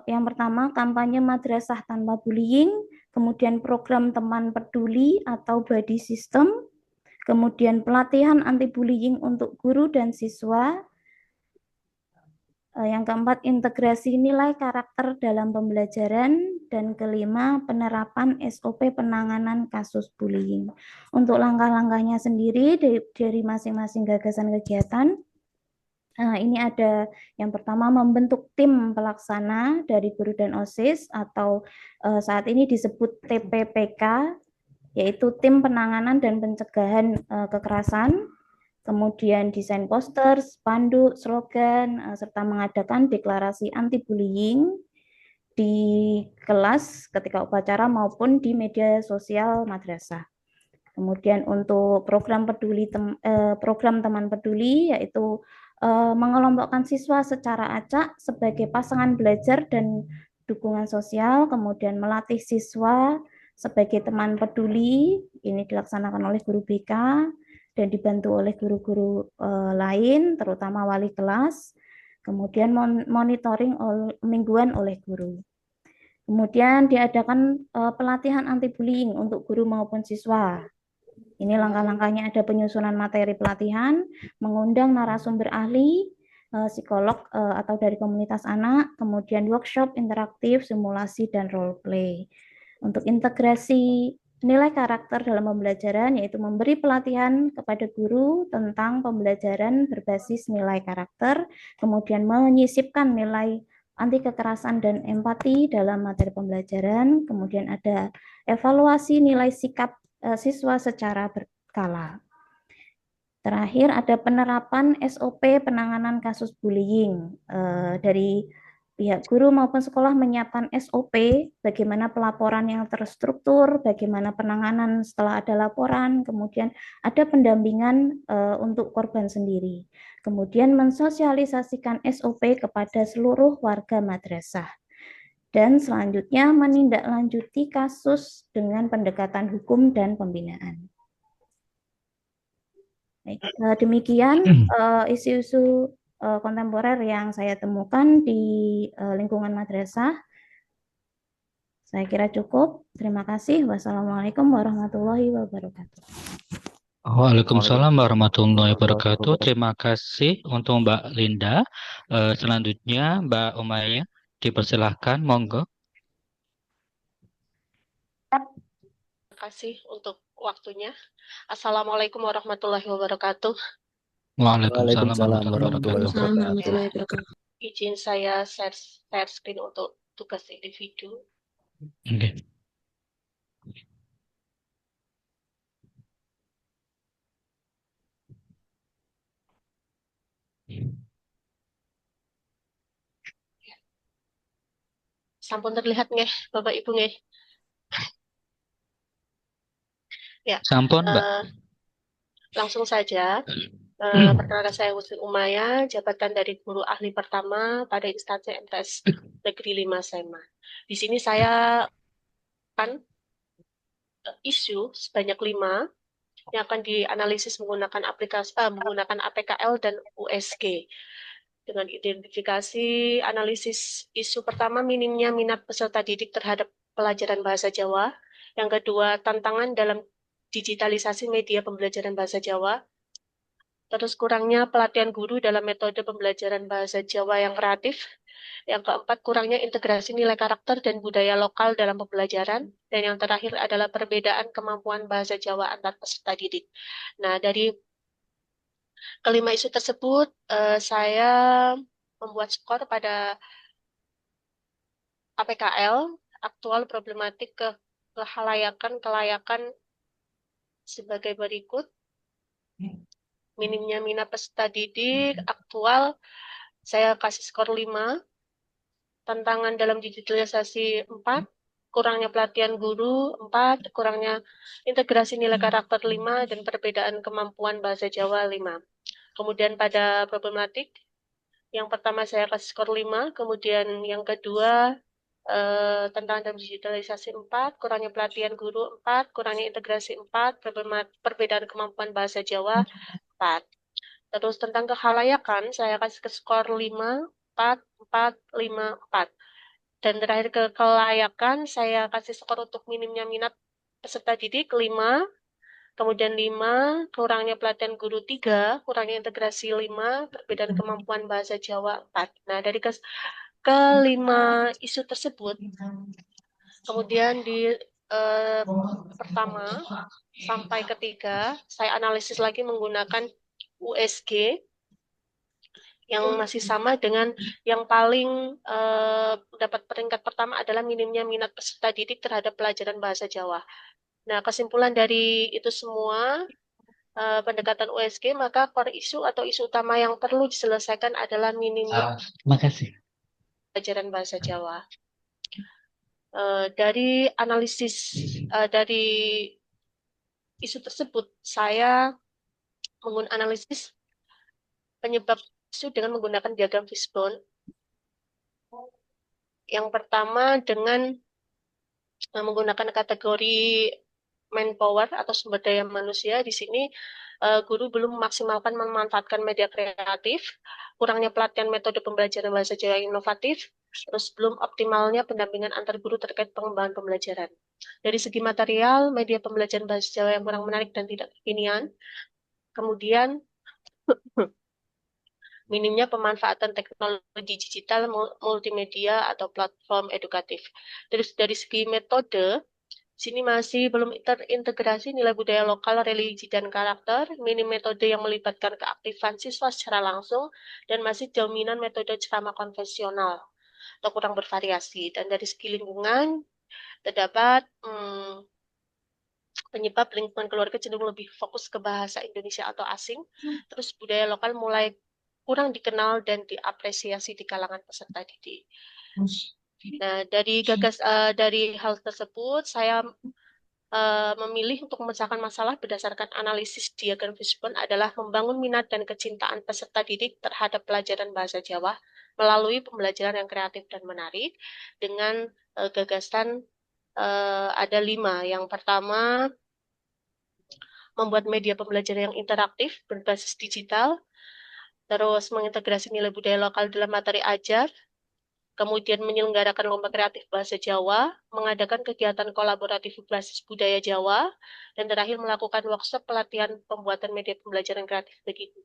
yang pertama kampanye madrasah tanpa bullying, kemudian program teman peduli atau buddy system, kemudian pelatihan anti bullying untuk guru dan siswa. Yang keempat, integrasi nilai karakter dalam pembelajaran, dan kelima, penerapan SOP penanganan kasus bullying. Untuk langkah-langkahnya sendiri dari masing-masing gagasan kegiatan, ini ada yang pertama membentuk tim pelaksana dari guru dan OSIS atau saat ini disebut TPPK, yaitu tim penanganan dan pencegahan kekerasan. Kemudian desain poster, spanduk, slogan, serta mengadakan deklarasi anti-bullying di kelas ketika upacara maupun di media sosial madrasah. Kemudian untuk program teman peduli, yaitu mengelompokkan siswa secara acak sebagai pasangan belajar dan dukungan sosial, kemudian melatih siswa sebagai teman peduli, ini dilaksanakan oleh guru BK, dan dibantu oleh guru-guru lain, terutama wali kelas, kemudian monitoring mingguan oleh guru. Kemudian diadakan pelatihan anti-bullying untuk guru maupun siswa. Ini langkah-langkahnya ada penyusunan materi pelatihan, mengundang narasumber ahli, psikolog atau dari komunitas anak, kemudian workshop interaktif, simulasi, dan role play. Untuk integrasi nilai karakter dalam pembelajaran, yaitu memberi pelatihan kepada guru tentang pembelajaran berbasis nilai karakter, kemudian menyisipkan nilai anti kekerasan dan empati dalam materi pembelajaran, kemudian ada evaluasi nilai sikap siswa secara berkala. Terakhir ada penerapan SOP penanganan kasus bullying. Dari pihak guru maupun sekolah menyiapkan SOP bagaimana pelaporan yang terstruktur, bagaimana penanganan setelah ada laporan, kemudian ada pendampingan untuk korban sendiri. Kemudian mensosialisasikan SOP kepada seluruh warga madrasah. Dan selanjutnya menindaklanjuti kasus dengan pendekatan hukum dan pembinaan. Baik, demikian isu-isu kontemporer yang saya temukan di lingkungan madrasah. Saya kira cukup. Terima kasih. Wassalamualaikum warahmatullahi wabarakatuh. Waalaikumsalam warahmatullahi wabarakatuh. Terima kasih untuk Mbak Linda. Selanjutnya Mbak Umaya, dipersilahkan, monggo. Terima kasih untuk waktunya. Assalamualaikum warahmatullahi wabarakatuh. Waalaikumsalam Waalaikumsalam warahmatullahi warahmatullahi wabarakatuh. wabarakatuh. warahmatullahi wabarakatuh. Izin saya share screen untuk tugas individu. Oke. Sampun terlihat nggih, Bapak Ibu nggih? Ya, Sampun, Mbak. langsung saja. Perkenalkan saya Husni Umaya, jabatan dari guru ahli pertama pada instansi MTS Negeri 5 SEMA. Di sini saya akan isu sebanyak 5 yang akan dianalisis menggunakan menggunakan APKL dan USG. Dengan identifikasi analisis isu pertama, minimnya minat peserta didik terhadap pelajaran bahasa Jawa. Yang kedua, tantangan dalam digitalisasi media pembelajaran bahasa Jawa. Terus kurangnya pelatihan guru dalam metode pembelajaran bahasa Jawa yang kreatif. Yang keempat, kurangnya integrasi nilai karakter dan budaya lokal dalam pembelajaran. Dan yang terakhir adalah perbedaan kemampuan bahasa Jawa antar peserta didik. Nah, dari kelima isu tersebut, saya membuat skor pada APKL, aktual problematik kelayakan sebagai berikut. Minimnya minat peserta didik, aktual, saya kasih skor 5. Tantangan dalam digitalisasi 4. Kurangnya pelatihan guru 4. Kurangnya integrasi nilai karakter 5. Dan perbedaan kemampuan bahasa Jawa 5. Kemudian pada problematik, yang pertama saya kasih skor 5. Kemudian yang kedua, tantangan dalam digitalisasi 4. Kurangnya pelatihan guru 4. Kurangnya integrasi 4. Perbedaan kemampuan bahasa Jawa 4. Terus tentang kekhalayakan, saya kasih ke skor 5, 4, 4, 5, 4. Dan terakhir ke kelayakan, saya kasih skor untuk minimnya minat peserta didik 5, kemudian 5, kurangnya pelatihan guru 3, kurangnya integrasi 5, perbedaan kemampuan bahasa Jawa 4. Nah, dari kelima isu tersebut, kemudian di pertama sampai ketiga, saya analisis lagi menggunakan USG yang masih sama dengan yang paling dapat peringkat pertama adalah minimnya minat peserta didik terhadap pelajaran bahasa Jawa. Nah, kesimpulan dari itu semua pendekatan USG, maka core isu atau isu utama yang perlu diselesaikan adalah minimnya pelajaran bahasa Jawa. Dari analisis dari isu tersebut, saya analisis penyebab isu dengan menggunakan diagram fishbone. Yang pertama dengan menggunakan kategori manpower atau sumber daya manusia. Di sini guru belum memaksimalkan memanfaatkan media kreatif, kurangnya pelatihan metode pembelajaran bahasa Jawa yang inovatif, terus belum optimalnya pendampingan antar guru terkait pengembangan pembelajaran. Dari segi material, media pembelajaran bahasa Jawa yang kurang menarik dan tidak kekinian. Kemudian minimnya pemanfaatan teknologi digital, multimedia, atau platform edukatif. Terus dari segi metode, sini masih belum terintegrasi nilai budaya lokal, religi, dan karakter, minim metode yang melibatkan keaktifan siswa secara langsung, dan masih dominan metode ceramah konvensional atau kurang bervariasi. Dan dari segi lingkungan, terdapat penyebab lingkungan keluarga cenderung lebih fokus ke bahasa Indonesia atau asing, terus budaya lokal mulai kurang dikenal dan diapresiasi di kalangan peserta didik. Nah, dari hal tersebut, saya memilih untuk memecahkan masalah berdasarkan analisis diagram fishbone adalah membangun minat dan kecintaan peserta didik terhadap pelajaran bahasa Jawa melalui pembelajaran yang kreatif dan menarik dengan gagasan ada 5. Yang pertama, membuat media pembelajaran yang interaktif berbasis digital, terus mengintegrasi nilai budaya lokal dalam materi ajar, kemudian menyelenggarakan lomba kreatif bahasa Jawa, mengadakan kegiatan kolaboratif berbasis budaya Jawa, dan terakhir melakukan workshop pelatihan pembuatan media pembelajaran kreatif begitu.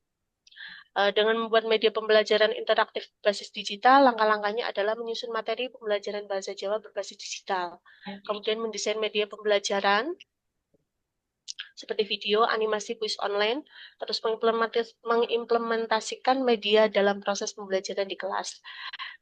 Dengan membuat media pembelajaran interaktif berbasis digital, langkah-langkahnya adalah menyusun materi pembelajaran bahasa Jawa berbasis digital, kemudian mendesain media pembelajaran seperti video, animasi, kuis online, terus mengimplementasikan media dalam proses pembelajaran di kelas.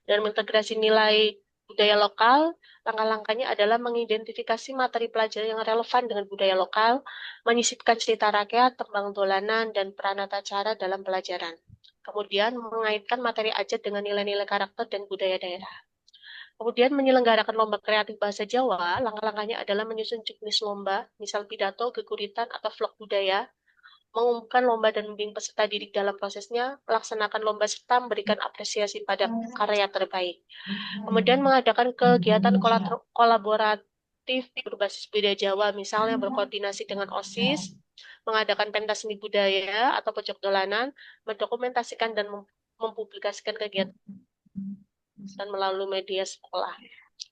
Dan mengintegrasi nilai budaya lokal, langkah-langkahnya adalah mengidentifikasi materi pelajaran yang relevan dengan budaya lokal, menyisipkan cerita rakyat, tembang dolanan, dan peranata cara dalam pelajaran. Kemudian mengaitkan materi ajar dengan nilai-nilai karakter dan budaya daerah. Kemudian menyelenggarakan lomba kreatif bahasa Jawa, langkah-langkahnya adalah menyusun jenis lomba, misal pidato, geguritan, atau vlog budaya, mengumumkan lomba dan membimbing peserta didik dalam prosesnya, melaksanakan lomba serta memberikan apresiasi pada karya terbaik. Kemudian mengadakan kegiatan kolaboratif berbasis budaya Jawa, misalnya berkoordinasi dengan OSIS, mengadakan pentas seni budaya atau pojok dolanan, mendokumentasikan dan mempublikasikan kegiatan melalui media sekolah.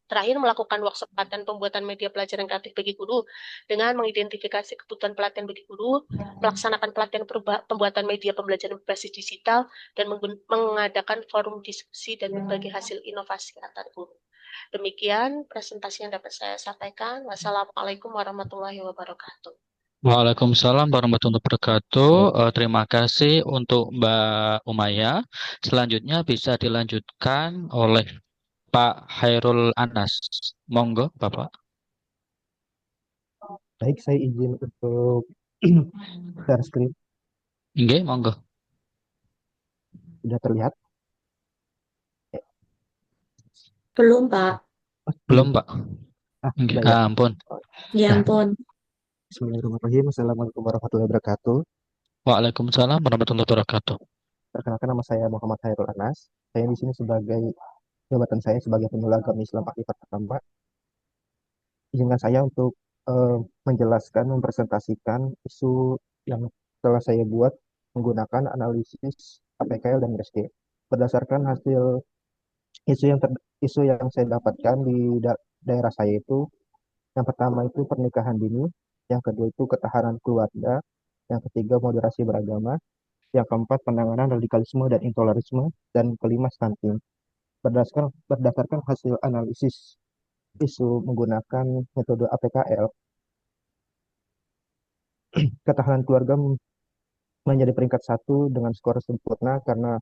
Terakhir, melakukan workshop pelatihan pembuatan media pelajaran kreatif bagi guru dengan mengidentifikasi kebutuhan pelatihan bagi guru, melaksanakan pelatihan pembuatan media pembelajaran berbasis digital, dan mengadakan forum diskusi dan berbagi hasil inovasi antar guru. Demikian presentasi yang dapat saya sampaikan. Wassalamualaikum warahmatullahi wabarakatuh. Waalaikumsalam warahmatullahi wabarakatuh. Terima kasih untuk Mbak Umaya. Selanjutnya bisa dilanjutkan oleh Pak Hairul Anas. Monggo, Bapak. Baik, saya izin untuk share screen. Nggih, monggo. Sudah terlihat? Belum, Pak. Belum, Pak. Nggih, Sudah ya. ampun. Ya ampun. Bismillahirrahmanirrahim. Assalamualaikum warahmatullahi wabarakatuh. Waalaikumsalam warahmatullahi wabarakatuh. Perkenalkan, nama saya Muhammad Hairul Anas. Saya di sini sebagai jabatan saya sebagai penyuluh agama Islam aktifat pertama. Izinkan saya untuk menjelaskan, mempresentasikan isu yang telah saya buat menggunakan analisis APKL dan RSG. Berdasarkan hasil isu yang saya dapatkan di daerah saya itu, yang pertama itu pernikahan dini, yang kedua itu ketahanan keluarga, yang ketiga moderasi beragama, yang keempat penanganan radikalisme dan intoleransi, dan kelima stunting. Berdasarkan hasil analisis isu menggunakan metode APKL, ketahanan keluarga menjadi peringkat 1 dengan skor sempurna karena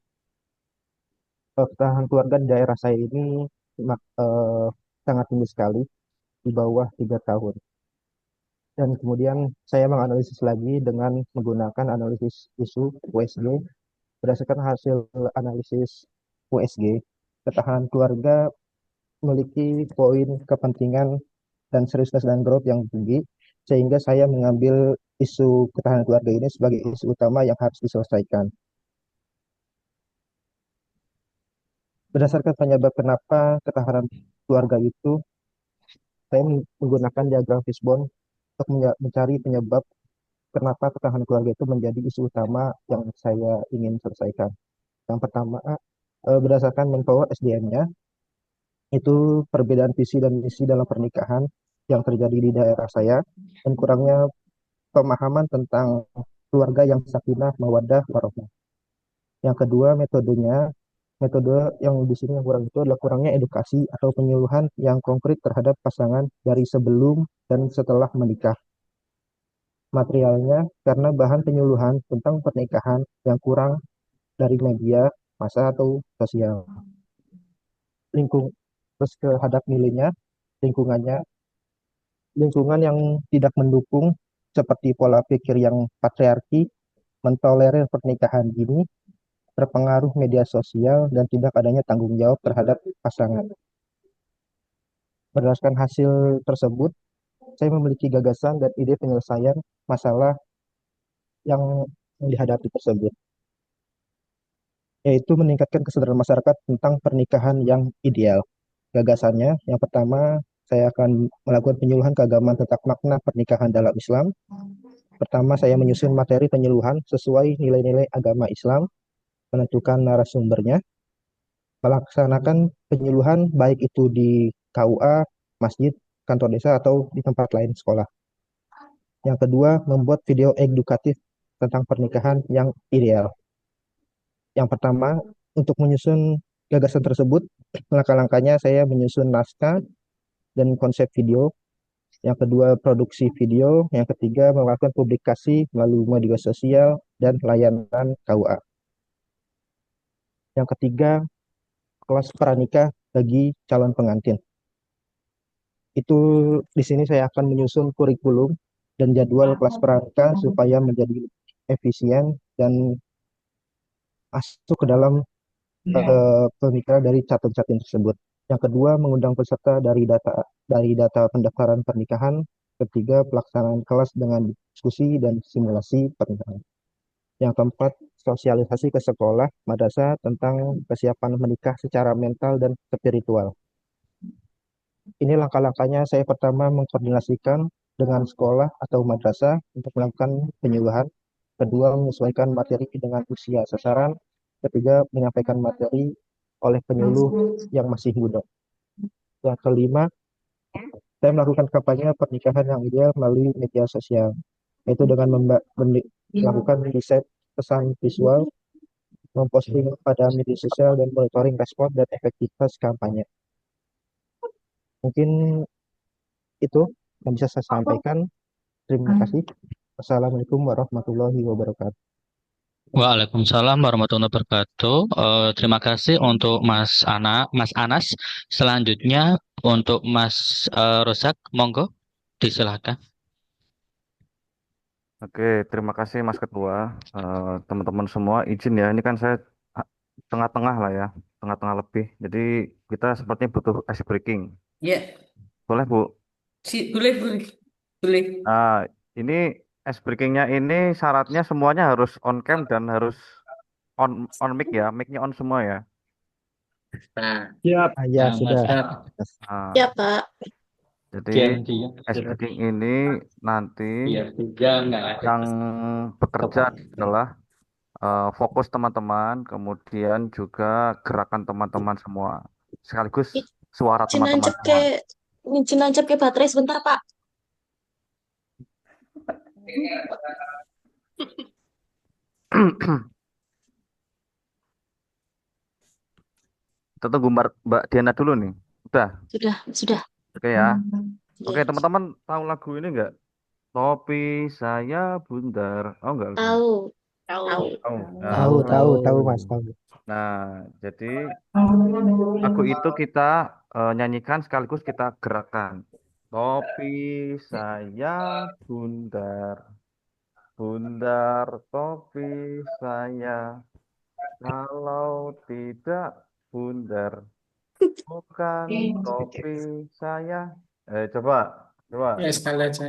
ketahanan keluarga di daerah saya ini sangat tinggi sekali, di bawah 3 tahun. Dan kemudian saya menganalisis lagi dengan menggunakan analisis isu USG. Berdasarkan hasil analisis USG, ketahanan keluarga memiliki poin kepentingan dan seriusness dan growth yang tinggi, sehingga saya mengambil isu ketahanan keluarga ini sebagai isu utama yang harus diselesaikan. Berdasarkan penyebab kenapa ketahanan keluarga itu, saya menggunakan diagram fishbone untuk mencari penyebab kenapa ketahanan keluarga itu menjadi isu utama yang saya ingin selesaikan. Yang pertama, berdasarkan Manpower SDM-nya, itu perbedaan visi dan misi dalam pernikahan yang terjadi di daerah saya, dan kurangnya pemahaman tentang keluarga yang sakinah, mawaddah, warahmah. Yang kedua, metode yang di sini yang kurang itu adalah kurangnya edukasi atau penyuluhan yang konkret terhadap pasangan dari sebelum dan setelah menikah. Materialnya, karena bahan penyuluhan tentang pernikahan yang kurang dari media, massa atau sosial. Terus terhadap nilainya, lingkungan yang tidak mendukung seperti pola pikir yang patriarki, mentolerir pernikahan dini, terpengaruh media sosial, dan tidak adanya tanggung jawab terhadap pasangan. Berdasarkan hasil tersebut, saya memiliki gagasan dan ide penyelesaian masalah yang dihadapi tersebut. yaitu meningkatkan kesadaran masyarakat tentang pernikahan yang ideal. Gagasannya, yang pertama, saya akan melakukan penyuluhan keagamaan tentang makna pernikahan dalam Islam. Pertama, saya menyusun materi penyuluhan sesuai nilai-nilai agama Islam, menentukan narasumbernya, melaksanakan penyuluhan baik itu di KUA, masjid, kantor desa, atau di tempat lain sekolah. Yang kedua, membuat video edukatif tentang pernikahan yang ideal. Yang pertama, untuk menyusun gagasan tersebut, langkah-langkahnya saya menyusun naskah dan konsep video. Yang kedua, produksi video. Yang ketiga, melakukan publikasi melalui media sosial dan layanan KUA. Yang ketiga, kelas pranikah bagi calon pengantin. Itu di sini saya akan menyusun kurikulum dan jadwal kelas pranikah supaya menjadi efisien dan masuk ke dalam pemikiran dari catatan tersebut. Yang kedua, mengundang peserta dari data pendaftaran pernikahan. Ketiga, pelaksanaan kelas dengan diskusi dan simulasi pernikahan. Yang keempat, sosialisasi ke sekolah, madrasah tentang kesiapan menikah secara mental dan spiritual. Ini langkah-langkahnya. Saya pertama mengkoordinasikan dengan sekolah atau madrasah untuk melakukan penyuluhan. Kedua, menyesuaikan materi dengan usia sasaran. Ketiga, menyampaikan materi oleh penyuluh yang masih muda. Yang kelima, saya melakukan kampanye pernikahan yang ideal melalui media sosial, yaitu dengan melakukan riset pesan visual, memposting pada media sosial, dan monitoring respon dan efektivitas kampanye. Mungkin itu yang bisa saya sampaikan. Terima kasih. Wassalamualaikum warahmatullahi wabarakatuh. Waalaikumsalam warahmatullahi wabarakatuh. Terima kasih untuk Mas Anas. Selanjutnya untuk Mas Rozak, monggo disilahkan. Oke, terima kasih Mas Ketua. Teman-teman semua izin ya, ini kan saya tengah-tengah lah ya, tengah-tengah lebih. Jadi kita sepertinya butuh ice breaking. Ya, Boleh Bu? boleh, boleh, boleh. Nah, ini ice breakingnya ini syaratnya semuanya harus on cam dan harus on mic ya, mic-nya on semua ya. Nah, Ya, Nah, sudah. Nah, Ya, Pak. jadi janjinya ice breaking ini nanti biar tiga nggak yang bekerja adalah fokus teman-teman, kemudian juga gerakan teman-teman semua, sekaligus suara Izin teman-teman nancep semua. izin nancep ke baterai sebentar, Pak. Kita tunggu Mbak Diana dulu nih. Udah, Sudah. oke ya. Oke, Ya. teman-teman tahu lagu ini nggak? Topi saya bundar. Oh enggak. Tahu. Oh, Tahu Mas, tahu. nah, jadi lagu itu kita nyanyikan sekaligus kita gerakan. Topi saya bundar, bundar topi saya. Kalau tidak bundar, bukan topi saya. Coba. ya sekali aja.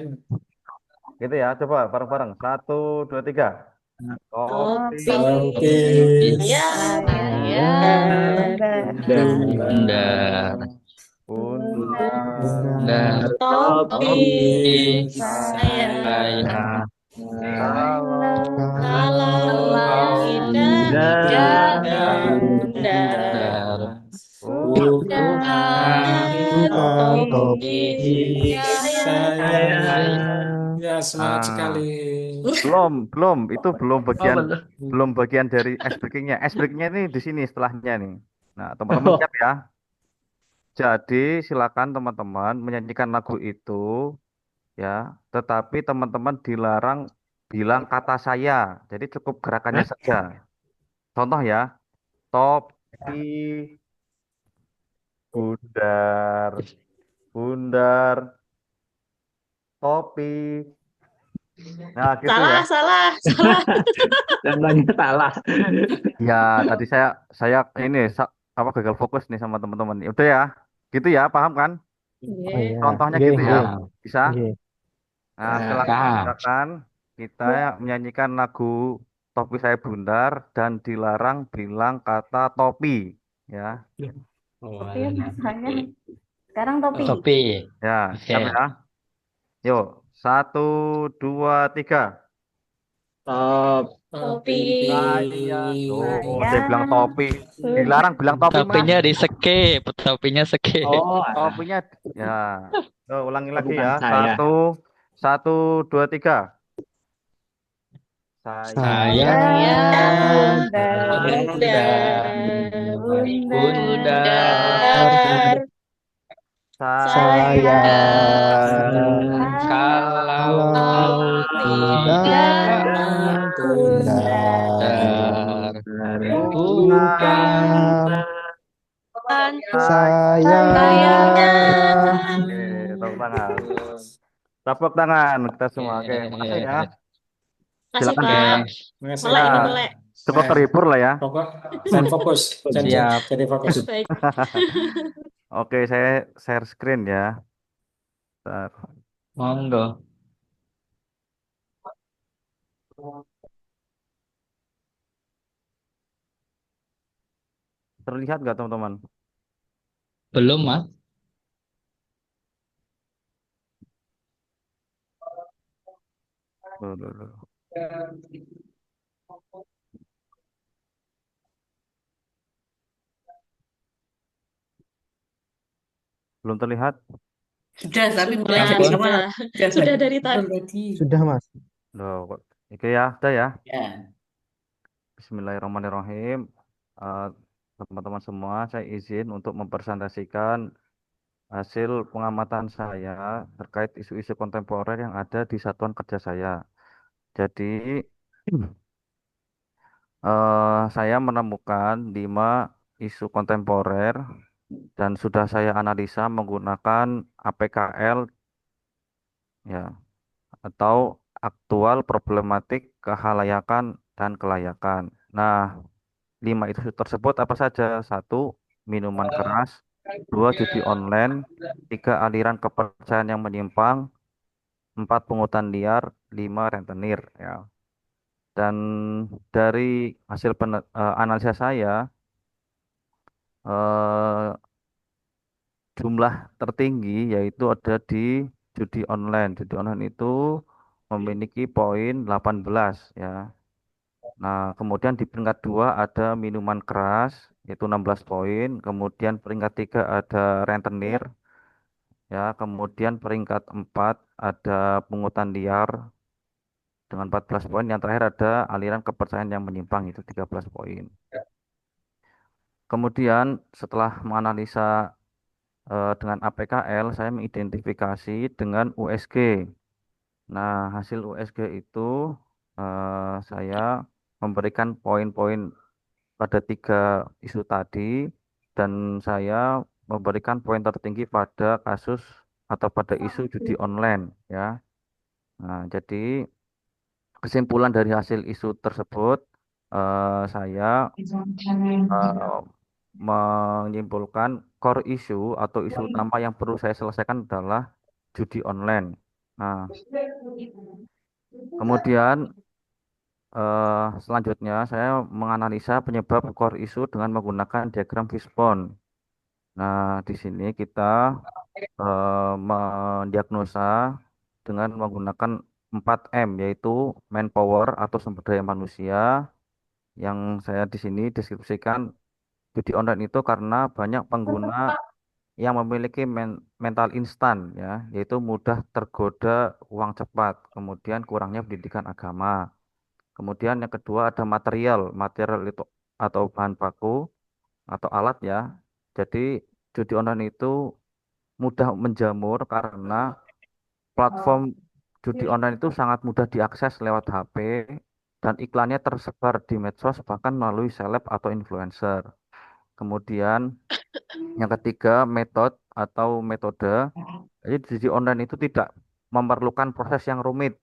Gitu ya, coba bareng-bareng. 1, 2, 3. Topi Topi Topi saya bundar, bundar topi topi saya saya. kalau Tidak tidak bundar Bukan topi saya. Ya, semangat Ah, sekali. belum, itu belum bagian dari ice breakingnya. Ice breakingnya ini di sini setelahnya nih. Nah, teman-teman siap ya. Jadi silakan teman-teman menyanyikan lagu itu ya, tetapi teman-teman dilarang bilang kata saya. Jadi cukup gerakannya saja. Contoh ya, topi bundar, bundar, topi. Nah, gitu ya. Salah. Contohnya salah. Ya, tadi saya ini apa gagal fokus nih sama teman-teman. Udah ya. Gitu ya, paham kan? Oh iya. Contohnya Nggih, gitu ya. nggih, Bisa? nggih. Nah, setelah Nah, silakan kita menyanyikan lagu topi saya bundar dan dilarang bilang kata topi. Ya, Topi misalnya. Sekarang topi. Topi. ya, siap Oke. ya. Yuk, 1, 2, 3. Topi. Saya, tuh, Saya saya bilang topi. Dilarang bilang topi, Mas. Topinya di skip. Topinya skip. Oh, alah. Topinya, ya. Tuh, ulangi Oh, lagi bukan ya. saya. 1, 2, 3. Saya Bundar. bundar. Saya Kalau kalau tidak tidak bundar, bukan saya Oke, tepuk tangan. Tepuk tangan kita semua. Oke, makasih ya. Kasih Silakan Pak. dilanjut. Makasih. Melek ini Ya, melek. cukup terhibur lah ya. Pokok jangan fokus, jangan Siap. jadi fokus. Baik. Oke, saya share screen ya. Bentar. Monggo. Terlihat nggak teman-teman? Belum, Mas. Loh, loh, loh. Belum terlihat? Sudah, tapi mulai Sudah, dari Apa? awal. sudah dari tadi. Tadi. sudah Mas. Loh, oke ya, udah ya. Ya. Bismillahirrahmanirrahim. Eh, Teman-teman semua, saya izin untuk mempresentasikan hasil pengamatan saya terkait isu-isu kontemporer yang ada di satuan kerja saya. Jadi, saya menemukan 5 isu kontemporer dan sudah saya analisa menggunakan APKL ya, atau aktual problematik kehalayakan dan kelayakan. Nah, 5 isu tersebut apa saja? 1, minuman keras. 2, judi online. 3, aliran kepercayaan yang menyimpang. 4, pungutan liar. 5, rentenir. Ya. Dan dari hasil analisa saya, eh, jumlah tertinggi yaitu ada di judi online. Judi online itu memiliki poin 18 ya. Nah, kemudian di peringkat 2 ada minuman keras, yaitu 16 poin. Kemudian peringkat 3 ada rentenir, ya. Kemudian peringkat 4 ada pungutan liar dengan 14 poin. Yang terakhir ada aliran kepercayaan yang menyimpang, itu 13 poin. Kemudian setelah menganalisa dengan APKL, saya mengidentifikasi dengan USG. Nah, hasil USG itu saya memberikan poin-poin pada 3 isu tadi dan saya memberikan poin tertinggi pada kasus atau pada isu judi online ya. Nah, jadi kesimpulan dari hasil isu tersebut saya eh, menyimpulkan core issue atau isu utama yang perlu saya selesaikan adalah judi online. Nah, kemudian selanjutnya saya menganalisa penyebab core issue dengan menggunakan diagram fishbone. Nah, di sini kita mendiagnosa dengan menggunakan 4M, yaitu manpower atau sumber daya manusia, yang saya di sini deskripsikan judi online itu karena banyak pengguna yang memiliki mental instan, ya, yaitu mudah tergoda uang cepat, kemudian kurangnya pendidikan agama. Kemudian yang kedua ada material itu atau bahan baku atau alat ya. Jadi judi online itu mudah menjamur karena platform judi online itu sangat mudah diakses lewat HP dan iklannya tersebar di medsos bahkan melalui seleb atau influencer. Kemudian yang ketiga metode. Jadi judi online itu tidak memerlukan proses yang rumit,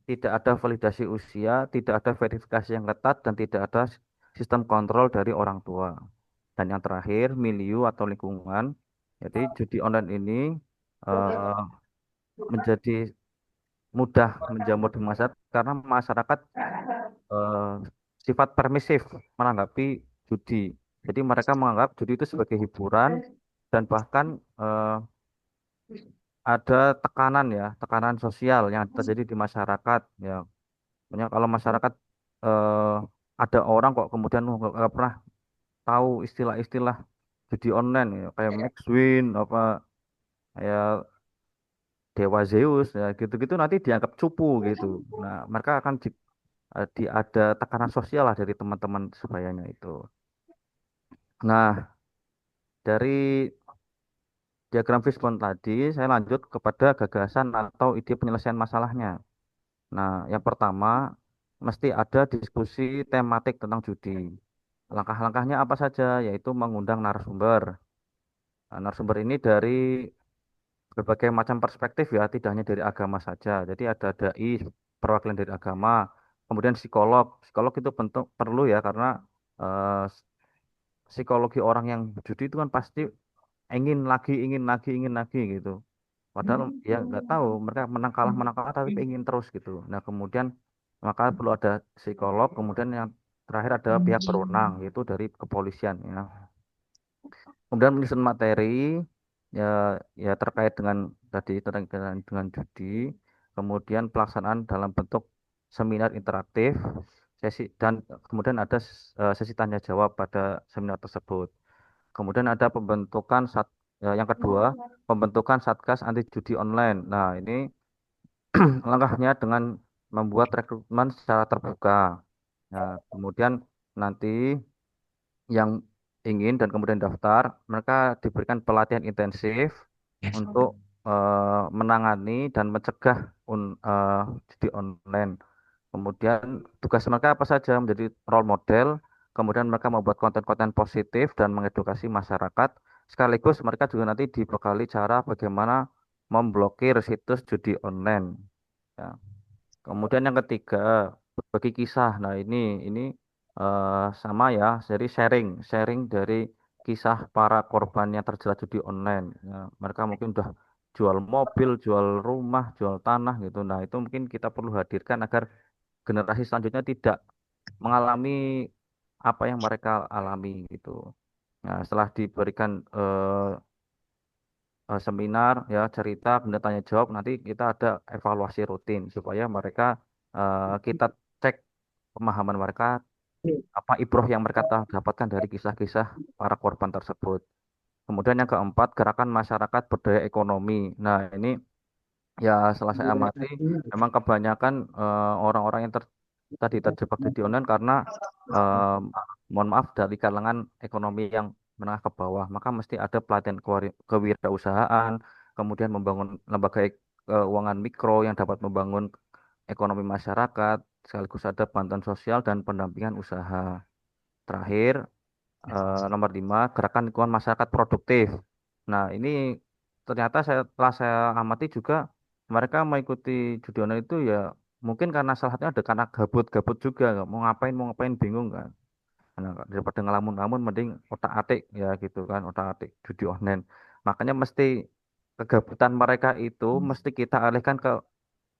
tidak ada validasi usia, tidak ada verifikasi yang ketat dan tidak ada sistem kontrol dari orang tua. Dan yang terakhir milieu atau lingkungan. Jadi judi online ini eh, menjadi mudah menjamur di masyarakat karena masyarakat eh, sifat permisif menanggapi judi. Jadi mereka menganggap judi itu sebagai hiburan dan bahkan ada tekanan ya, tekanan sosial yang terjadi di masyarakat ya. Makanya kalau masyarakat eh, ada orang kok kemudian nggak pernah tahu istilah-istilah judi online ya, kayak Max Win apa kayak Dewa Zeus ya gitu-gitu nanti dianggap cupu gitu. Nah, mereka akan ada tekanan sosial lah dari teman-teman sebayanya itu. Nah, dari diagram fishbone tadi saya lanjut kepada gagasan atau ide penyelesaian masalahnya. Nah, yang pertama mesti ada diskusi tematik tentang judi. Langkah-langkahnya apa saja? Yaitu mengundang narasumber. Nah, narasumber ini dari berbagai macam perspektif ya, tidak hanya dari agama saja. Jadi ada dai, perwakilan dari agama, kemudian psikolog. Psikolog itu perlu ya karena eh, psikologi orang yang judi itu kan pasti ingin lagi gitu. Padahal ya nggak tahu mereka menang kalah tapi ingin terus gitu. Nah kemudian maka perlu ada psikolog, kemudian yang terakhir ada pihak berwenang yaitu dari kepolisian ya. Kemudian penyusun materi ya ya terkait dengan tadi terkait dengan judi, kemudian pelaksanaan dalam bentuk seminar interaktif, sesi dan kemudian ada sesi tanya jawab pada seminar tersebut. Kemudian ada yang kedua, pembentukan Satgas anti judi online. Nah, ini langkahnya dengan membuat rekrutmen secara terbuka. Nah, kemudian nanti yang ingin dan kemudian daftar, mereka diberikan pelatihan intensif untuk menangani dan mencegah judi online. Kemudian tugas mereka apa saja? Menjadi role model, kemudian mereka membuat konten-konten positif dan mengedukasi masyarakat. Sekaligus mereka juga nanti dibekali cara bagaimana memblokir situs judi online. Ya. Kemudian yang ketiga, berbagi kisah. Nah, ini sama ya, jadi sharing dari kisah para korban yang terjerat judi online. Ya, mereka mungkin udah jual mobil, jual rumah, jual tanah gitu. Nah, itu mungkin kita perlu hadirkan agar generasi selanjutnya tidak mengalami apa yang mereka alami gitu. Nah, setelah diberikan seminar ya cerita kemudian tanya jawab nanti kita ada evaluasi rutin supaya mereka kita cek pemahaman mereka apa ibroh yang mereka dapatkan dari kisah-kisah para korban tersebut. Kemudian yang keempat gerakan masyarakat berdaya ekonomi. Nah ini ya setelah saya amati memang kebanyakan orang-orang yang tadi terjebak di online karena eh, mohon maaf dari kalangan ekonomi yang menengah ke bawah maka mesti ada pelatihan kewirausahaan kemudian membangun lembaga keuangan mikro yang dapat membangun ekonomi masyarakat sekaligus ada bantuan sosial dan pendampingan usaha terakhir nomor 5 gerakan lingkungan masyarakat produktif. Nah ini ternyata setelah saya amati juga mereka mengikuti judi online itu ya mungkin karena salah satunya ada karena gabut-gabut juga nggak mau ngapain bingung kan. Nah, daripada ngelamun-ngelamun mending otak-atik ya gitu kan otak-atik judi online. Makanya mesti kegabutan mereka itu mesti kita alihkan ke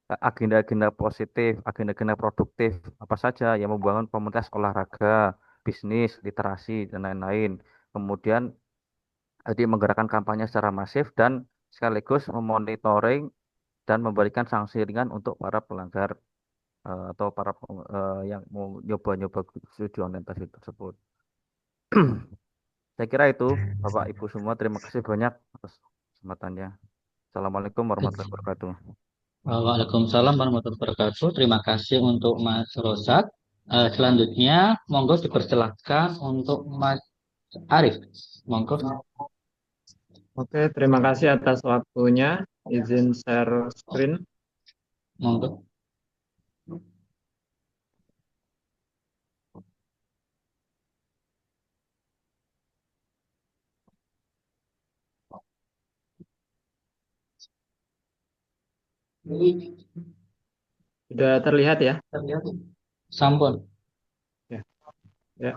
agenda-agenda positif, agenda-agenda produktif apa saja yang membangun komunitas olahraga, bisnis, literasi dan lain-lain. Kemudian jadi menggerakkan kampanye secara masif dan sekaligus memonitoring dan memberikan sanksi ringan untuk para pelanggar atau para yang mau nyoba-nyoba studi online tadi tersebut. Saya kira itu, Bapak Ibu semua. Terima kasih banyak atas kesempatannya. Assalamualaikum warahmatullahi wabarakatuh. Waalaikumsalam warahmatullahi wabarakatuh. Terima kasih untuk Mas Rozak. Selanjutnya, monggo dipersilahkan untuk Mas Arif. Monggo. Oke, terima kasih atas waktunya. Izin share screen. Monggo. Sudah terlihat ya? Sampun. Ya. Ya.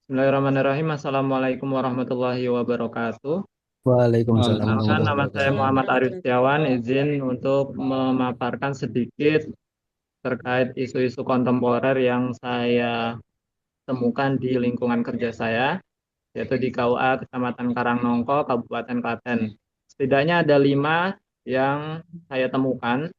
Bismillahirrahmanirrahim. Assalamualaikum warahmatullahi wabarakatuh. Waalaikumsalam Perkenalkan, warahmatullahi nama saya wabarakatuh. Muhammad Arif Setiawan. Izin untuk memaparkan sedikit terkait isu-isu kontemporer yang saya temukan di lingkungan kerja saya, yaitu di KUA Kecamatan Karangnongko, Kabupaten Klaten. Setidaknya ada 5 yang saya temukan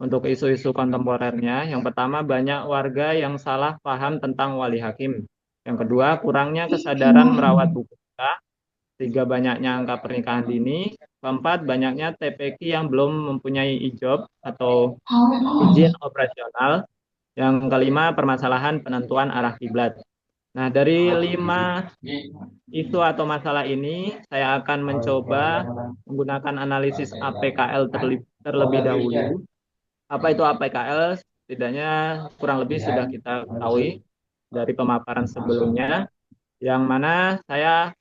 untuk isu-isu kontemporernya. Yang pertama, banyak warga yang salah paham tentang wali hakim. Yang kedua, kurangnya kesadaran merawat buku kita. 3, banyaknya angka pernikahan dini. Keempat, banyaknya TPQ yang belum mempunyai IJOB atau izin operasional. Yang kelima, permasalahan penentuan arah kiblat. Nah, dari 5 isu atau masalah ini, saya akan mencoba menggunakan analisis APKL terlebih dahulu. Apa itu APKL? Setidaknya kurang lebih sudah kita ketahui dari pemaparan sebelumnya, yang mana saya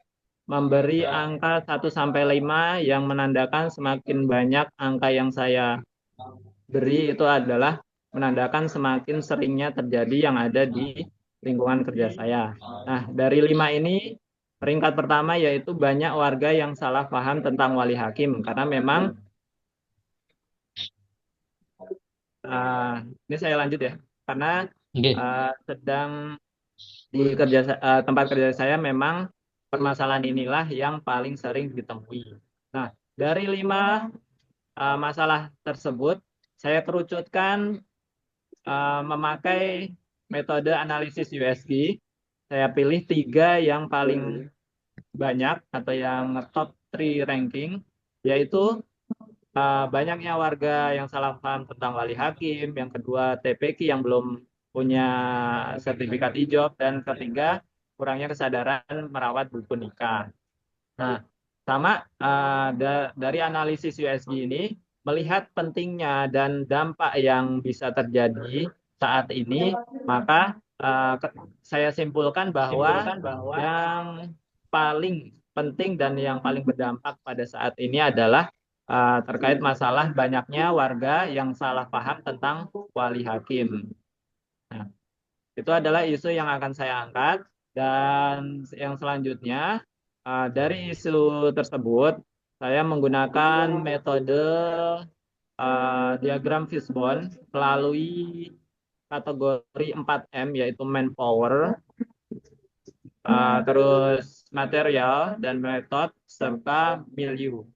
memberi angka 1-5 yang menandakan semakin banyak angka yang saya beri itu adalah menandakan semakin seringnya terjadi yang ada di lingkungan kerja saya. Nah, dari 5 ini, peringkat pertama yaitu banyak warga yang salah paham tentang wali hakim, karena memang ini saya lanjut ya, karena sedang di tempat kerja saya memang permasalahan inilah yang paling sering ditemui. Nah, dari 5 masalah tersebut, saya kerucutkan memakai metode analisis USG. Saya pilih 3 yang paling banyak atau yang top 3 ranking, yaitu banyaknya warga yang salah paham tentang wali hakim, yang kedua TPQ yang belum punya sertifikat IJOB, dan ketiga kurangnya kesadaran merawat buku nikah. Nah, sama dari analisis USG ini melihat pentingnya dan dampak yang bisa terjadi saat ini, maka saya simpulkan bahwa yang paling penting dan yang paling berdampak pada saat ini adalah terkait masalah banyaknya warga yang salah paham tentang wali hakim. Nah, itu adalah isu yang akan saya angkat. Dan yang selanjutnya, dari isu tersebut, saya menggunakan metode diagram fishbone melalui kategori 4M, yaitu manpower, terus material dan metode, serta milieu.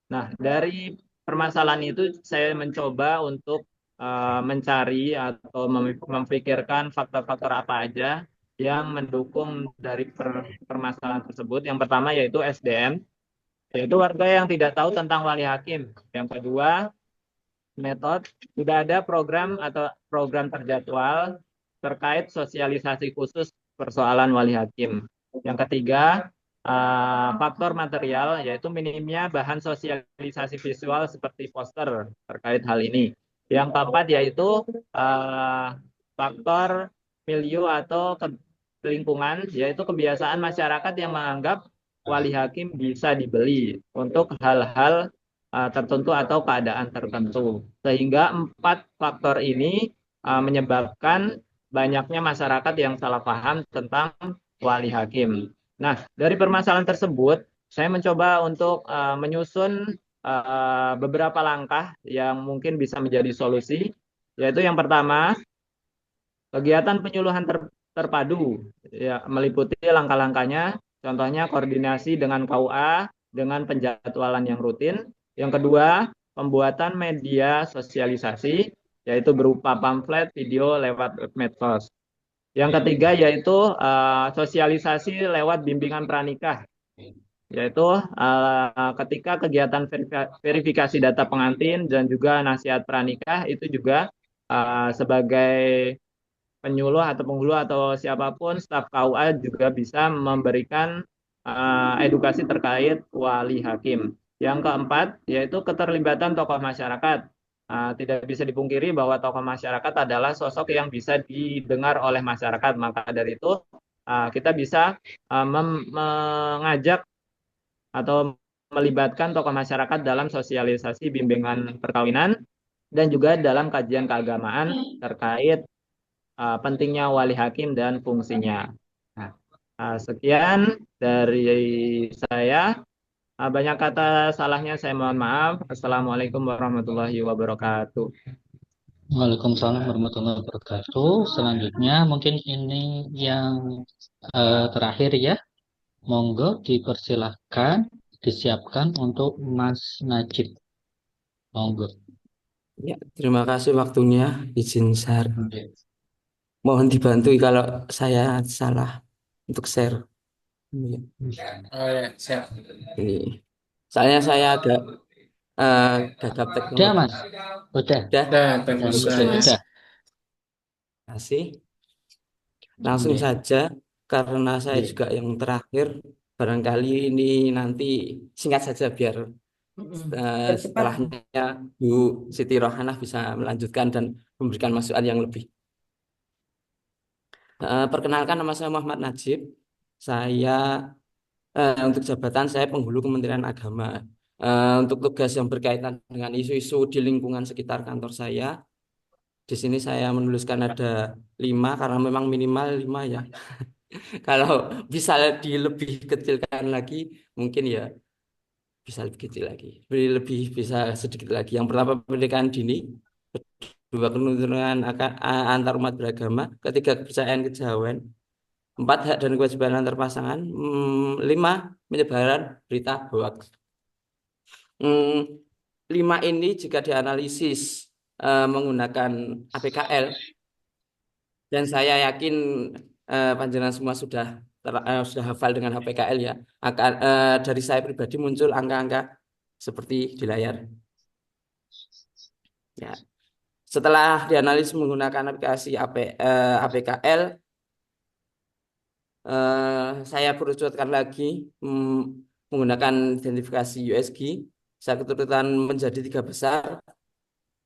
Nah, dari permasalahan itu saya mencoba untuk mencari atau memikirkan faktor-faktor apa aja yang mendukung dari permasalahan tersebut. Yang pertama yaitu SDM, yaitu warga yang tidak tahu tentang wali hakim. Yang kedua, metode, sudah ada program atau program terjadwal terkait sosialisasi khusus persoalan wali hakim. Yang ketiga, faktor material, yaitu minimnya bahan sosialisasi visual seperti poster terkait hal ini. Yang keempat yaitu faktor milieu atau lingkungan, yaitu kebiasaan masyarakat yang menganggap wali hakim bisa dibeli untuk hal-hal tertentu atau keadaan tertentu. Sehingga 4 faktor ini menyebabkan banyaknya masyarakat yang salah paham tentang wali hakim. Nah, dari permasalahan tersebut, saya mencoba untuk menyusun beberapa langkah yang mungkin bisa menjadi solusi, yaitu yang pertama, kegiatan penyuluhan terpadu, ya, meliputi langkah-langkahnya, contohnya koordinasi dengan KUA dengan penjadwalan yang rutin. Yang kedua, pembuatan media sosialisasi, yaitu berupa pamflet, video lewat medsos. Yang ketiga yaitu sosialisasi lewat bimbingan pranikah, yaitu ketika kegiatan verifikasi data pengantin dan juga nasihat pranikah itu juga sebagai penyuluh atau penghulu atau siapapun staf KUA juga bisa memberikan edukasi terkait wali hakim. Yang keempat yaitu keterlibatan tokoh masyarakat. Tidak bisa dipungkiri bahwa tokoh masyarakat adalah sosok yang bisa didengar oleh masyarakat. Maka dari itu kita bisa mengajak atau melibatkan tokoh masyarakat dalam sosialisasi bimbingan perkawinan dan juga dalam kajian keagamaan terkait pentingnya wali hakim dan fungsinya. Sekian dari saya. Banyak kata salahnya saya mohon maaf. Assalamualaikum warahmatullahi wabarakatuh. Waalaikumsalam warahmatullahi wabarakatuh. Selanjutnya mungkin ini yang terakhir ya. Monggo dipersilahkan disiapkan untuk Mas Najib. Monggo. Ya, terima kasih waktunya. Izin share. Oke. Mohon dibantu kalau saya salah untuk share. Ini. Oh ya, siap. Ini. Soalnya saya agak gagap Udah teknologi. Mas, udah. Udah, Dan bagus. Oke, terima Mas. Udah. kasih. Langsung Oke. saja, karena saya Oke. juga yang terakhir. Barangkali ini nanti singkat saja biar Cepat. setelahnya Bu Siti Rohanah bisa melanjutkan dan memberikan masukan yang lebih. Perkenalkan, nama saya Muhammad Najib. Saya untuk jabatan saya penghulu Kementerian Agama. Untuk tugas yang berkaitan dengan isu-isu di lingkungan sekitar kantor saya, di sini saya menuliskan ada 5 karena memang minimal 5 ya. Kalau bisa lebih kecilkan lagi, mungkin ya bisa lebih kecil lagi, lebih bisa sedikit lagi. Yang pertama pendidikan dini, kedua penurunan antar umat beragama, ketiga kepercayaan kejawen, 4 hak dan kewajiban antar pasangan, 5 penyebaran berita hoax. 5 ini jika dianalisis menggunakan APKL, dan saya yakin panjenengan semua sudah hafal dengan APKL ya. Dari saya pribadi muncul angka-angka seperti di layar. Ya. Setelah dianalisis menggunakan aplikasi APKL, saya kerucutkan lagi menggunakan identifikasi USG. Saya keturutan menjadi 3 besar.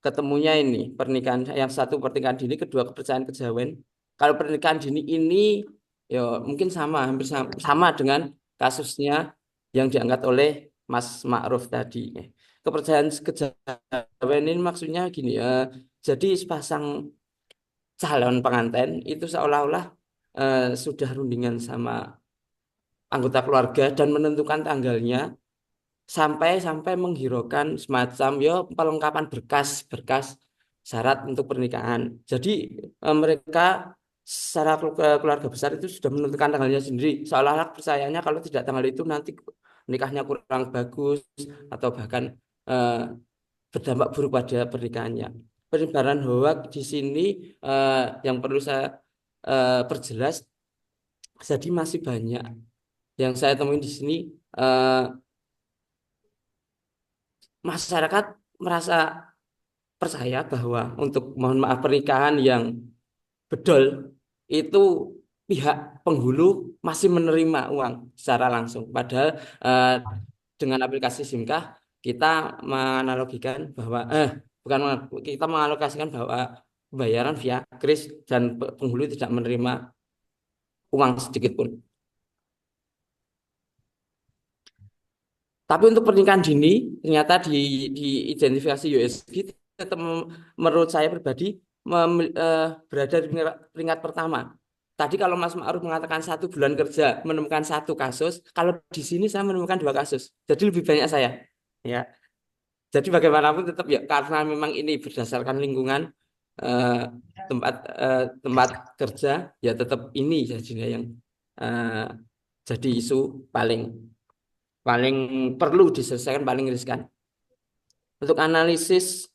Ketemunya ini pernikahan yang satu pernikahan dini, kedua kepercayaan kejawen. Kalau pernikahan dini ini ya mungkin hampir sama dengan kasusnya yang diangkat oleh Mas Ma'ruf tadi. Kepercayaan kejawen ini maksudnya gini ya. Jadi sepasang calon pengantin itu seolah-olah sudah rundingan sama anggota keluarga dan menentukan tanggalnya sampai menghiraukan semacam ya pelengkapan berkas syarat untuk pernikahan. Jadi mereka secara keluarga besar itu sudah menentukan tanggalnya sendiri. Seolah-olah percayanya kalau tidak tanggal itu nanti nikahnya kurang bagus atau bahkan berdampak buruk pada pernikahannya. Penyebaran hoak di sini yang perlu saya perjelas, jadi masih banyak yang saya temui di sini. Masyarakat merasa percaya bahwa untuk mohon maaf pernikahan yang bedol itu pihak penghulu masih menerima uang secara langsung. Padahal dengan aplikasi SIMKAH kita menganalogikan bahwa bukan kita mengalokasikan bahwa pembayaran via kris dan penghulu tidak menerima uang sedikit pun. Tapi untuk pernikahan dini ternyata di identifikasi USG tetap menurut saya pribadi berada di peringkat pertama. Tadi kalau Mas Ma'ruf mengatakan 1 bulan kerja menemukan 1 kasus, kalau di sini saya menemukan 2 kasus. Jadi lebih banyak saya. Ya. Jadi bagaimanapun tetap ya karena memang ini berdasarkan lingkungan tempat kerja, ya tetap ini jadinya yang jadi isu paling perlu diselesaikan, paling riskan. Untuk analisis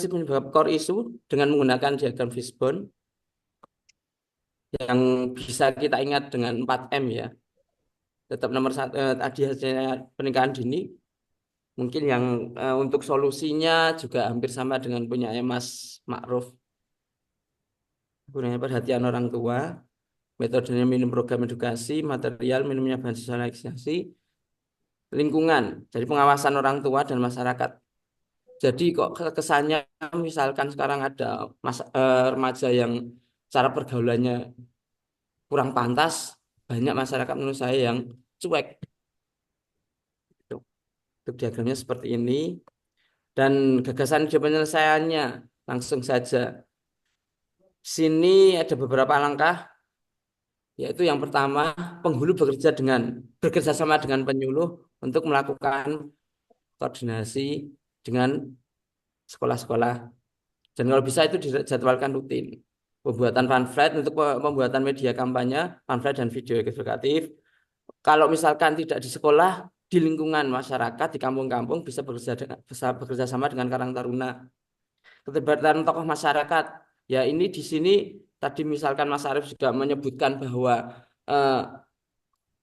penyebab core issue dengan menggunakan diagram fishbone yang bisa kita ingat dengan 4M ya. Tetap nomor 1 tadi hasilnya pernikahan dini. Mungkin yang untuk solusinya juga hampir sama dengan punya Mas Ma'ruf. Gunanya perhatian orang tua, metodenya minim program edukasi, material minimnya bahan sosialisasi, lingkungan, jadi pengawasan orang tua dan masyarakat. Jadi kok kesannya misalkan sekarang ada remaja yang cara pergaulannya kurang pantas, banyak masyarakat menurut saya yang cuek. Untuk diagramnya seperti ini. Dan gagasan ide penyelesaiannya langsung saja. Sini ada beberapa langkah, yaitu yang pertama, penghulu bekerja sama dengan penyuluh untuk melakukan koordinasi dengan sekolah-sekolah. Dan kalau bisa itu dijadwalkan rutin. Pembuatan pamflet untuk pembuatan media kampanye, pamflet dan video edukatif. Kalau misalkan tidak di sekolah, di lingkungan masyarakat, di kampung-kampung bisa bekerja sama dengan Karang Taruna. Keterlibatan tokoh masyarakat. Ya ini di sini tadi misalkan Mas Arief juga menyebutkan bahwa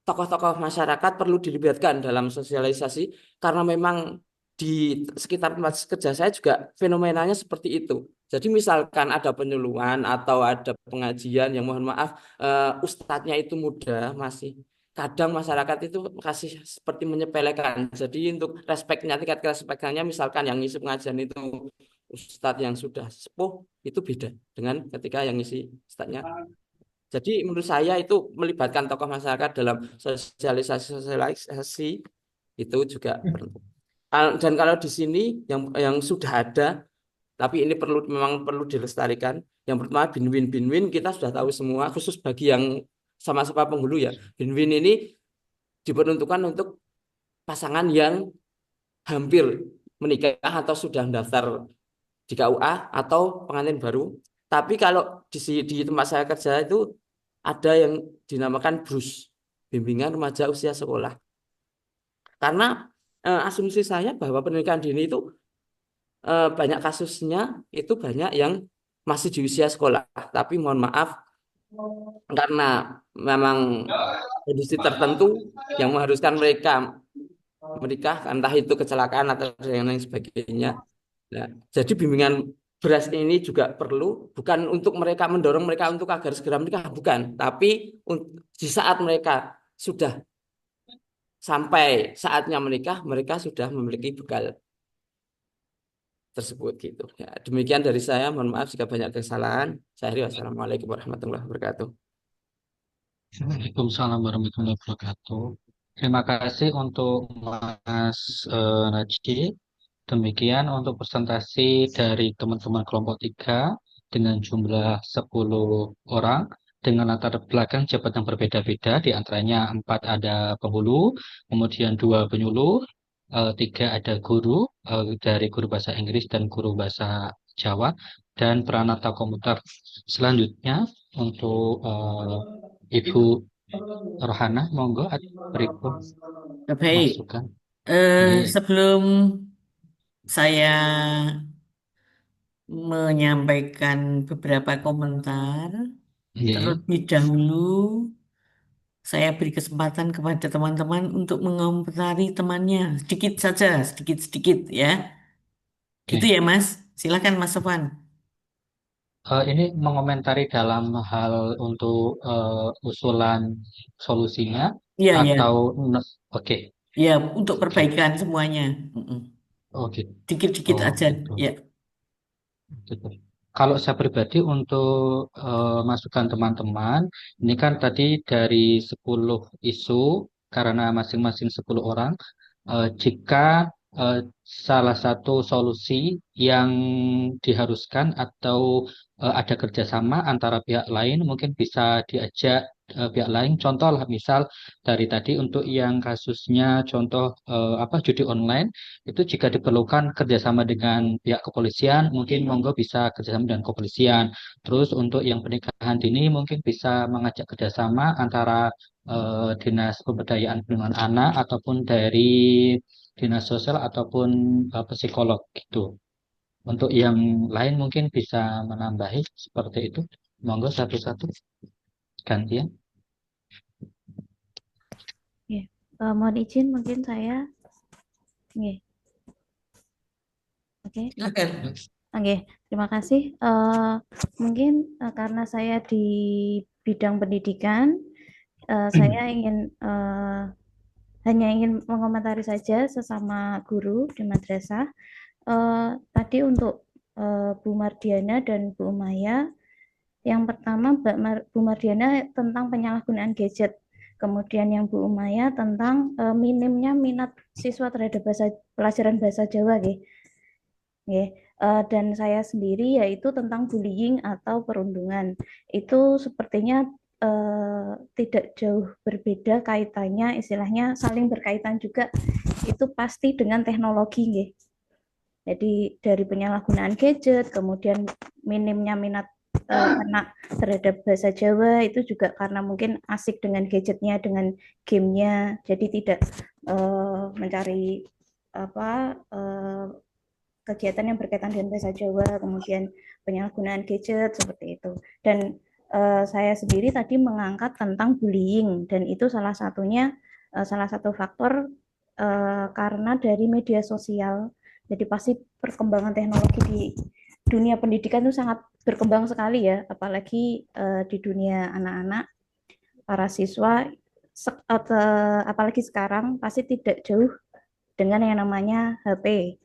tokoh-tokoh masyarakat perlu dilibatkan dalam sosialisasi karena memang di sekitar tempat kerja saya juga fenomenanya seperti itu. Jadi misalkan ada penyuluhan atau ada pengajian yang mohon maaf ustadznya itu muda masih kadang masyarakat itu kasih seperti menyepelekan. Jadi untuk respeknya tingkat respeknya misalkan yang ngisi pengajian itu ustadz yang sudah sepuh itu beda dengan ketika yang ngisi ustadznya. Jadi menurut saya itu melibatkan tokoh masyarakat dalam sosialisasi itu juga perlu. Dan kalau di sini yang sudah ada, tapi ini memang perlu dilestarikan. Yang pertama Binwin kita sudah tahu semua, khusus bagi yang sama-sama penghulu ya. Binwin ini diperuntukkan untuk pasangan yang hampir menikah atau sudah mendaftar di KUA atau pengantin baru. Tapi kalau di tempat saya kerja itu ada yang dinamakan BRUS, Bimbingan Remaja Usia Sekolah. Karena asumsi saya bahwa pernikahan dini itu banyak kasusnya itu banyak yang masih di usia sekolah. Tapi mohon maaf karena memang kondisi tertentu yang mengharuskan mereka menikah, entah itu kecelakaan atau yang lain sebagainya. Nah, jadi bimbingan beras ini juga perlu bukan untuk mereka mendorong mereka untuk agar segera menikah, bukan, tapi di saat mereka sudah sampai saatnya menikah, mereka sudah memiliki bekal tersebut gitu. Ya, demikian dari saya. Mohon maaf jika banyak kesalahan. Saya akhiri. Wassalamualaikum warahmatullahi wabarakatuh. Waalaikumsalam warahmatullahi wabarakatuh. Terima kasih untuk Mas Najdi. Demikian untuk presentasi dari teman-teman kelompok 3 dengan jumlah 10 orang dengan latar belakang jabatan yang berbeda-beda, di antaranya 4 ada penghulu, kemudian 2 penyuluh, 3 ada guru dari guru bahasa Inggris dan guru bahasa Jawa, dan peranata komputer. Selanjutnya untuk Ibu Rohana, monggo beribu Baik, masukan. sebelum saya menyampaikan beberapa komentar, terlebih dahulu saya beri kesempatan kepada teman-teman untuk mengomentari temannya sedikit saja, sedikit-sedikit ya. Gitu ya Mas. Silakan Mas Sofwan. Ini mengomentari dalam hal untuk usulan solusinya Iya, iya. atau oke. Ya, untuk perbaikan semuanya. Oh gitu. Dikit-dikit Oh, aja. gitu. Ya. Gitu. Kalau saya pribadi untuk masukan teman-teman, ini kan tadi dari 10 isu, karena masing-masing 10 orang, jika salah satu solusi yang diharuskan atau ada kerjasama antara pihak lain, mungkin bisa diajak pihak lain. Contoh lah, misal dari tadi untuk yang kasusnya contoh judi online, itu jika diperlukan kerjasama dengan pihak kepolisian, mungkin monggo bisa kerjasama dengan kepolisian. Terus untuk yang pernikahan dini mungkin bisa mengajak kerjasama antara Dinas Pemberdayaan Perlindungan Anak ataupun dari dinas sosial ataupun psikolog gitu. Untuk yang lain mungkin bisa menambahi seperti itu. Monggo satu-satu gantian. Mohon izin mungkin saya. Oke. Oke, terima kasih. Mungkin karena saya di bidang pendidikan, saya hanya ingin mengomentari saja sesama guru di madrasah. Tadi untuk Bu Mardiana dan Bu Umaya, yang pertama Bu Mardiana tentang penyalahgunaan gadget, kemudian yang Bu Umaya tentang minimnya minat siswa terhadap pelajaran bahasa Jawa, dan saya sendiri yaitu tentang bullying atau perundungan. Itu sepertinya tidak jauh berbeda kaitannya, istilahnya saling berkaitan juga itu pasti dengan teknologi nggih. Jadi dari penyalahgunaan gadget, kemudian minimnya minat anak terhadap bahasa Jawa itu juga karena mungkin asik dengan gadgetnya, dengan gamenya, jadi tidak mencari apa kegiatan yang berkaitan dengan bahasa Jawa, kemudian penyalahgunaan gadget seperti itu. Dan saya sendiri tadi mengangkat tentang bullying, dan itu salah satunya salah satu faktor karena dari media sosial. Jadi pasti perkembangan teknologi di dunia pendidikan itu sangat berkembang sekali ya, apalagi di dunia anak-anak, para siswa, apalagi sekarang pasti tidak jauh dengan yang namanya HP.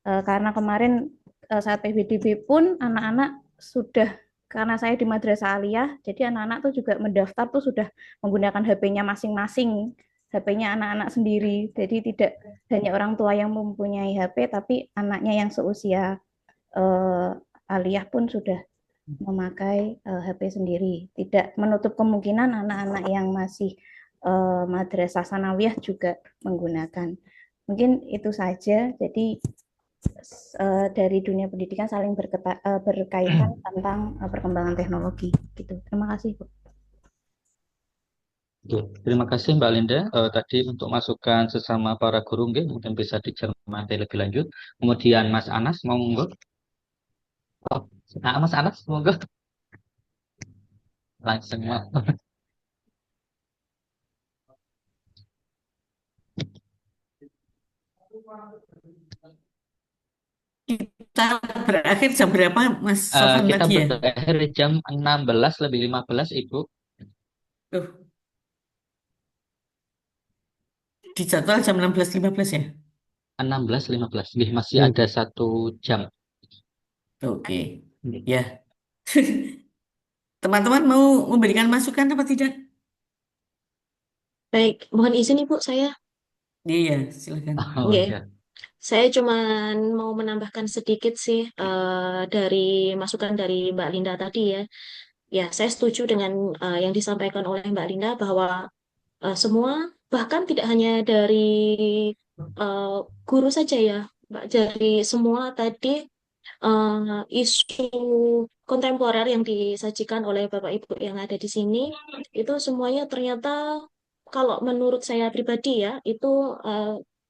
Karena kemarin saat PBDB pun anak-anak sudah, karena saya di madrasah aliyah, jadi anak-anak tuh juga mendaftar tuh sudah menggunakan HP-nya masing-masing, HP-nya anak-anak sendiri. Jadi tidak hanya orang tua yang mempunyai HP, tapi anaknya yang seusia aliyah pun sudah memakai HP sendiri. Tidak menutup kemungkinan anak-anak yang masih madrasah sanawiyah juga menggunakan. Mungkin itu saja. Jadi dari dunia pendidikan saling berkaitan tentang perkembangan teknologi gitu. Terima kasih, Bu. Oke, terima kasih Mbak Linda. Tadi untuk masukan sesama para guru, mungkin bisa dicermati lebih lanjut. Kemudian Mas Anas, monggo. Oh, Mas Anas, monggo. Langsung. Kita berakhir jam berapa, Mas Sofan Kita tadi ya? berakhir jam 16 lebih 15, Ibu. Di jadwal jam 16.15 ya? 16.15. Masih ada 1 jam. Oke. Ya. Teman-teman mau memberikan masukan apa tidak? Baik, mohon izin Ibu saya. Iya, silakan. Nggih. Saya cuma mau menambahkan sedikit sih dari masukan dari Mbak Linda tadi ya. Ya, saya setuju dengan yang disampaikan oleh Mbak Linda bahwa semua, bahkan tidak hanya dari guru saja ya, Mbak, dari semua tadi isu kontemporer yang disajikan oleh Bapak Ibu yang ada di sini, itu semuanya ternyata kalau menurut saya pribadi ya, itu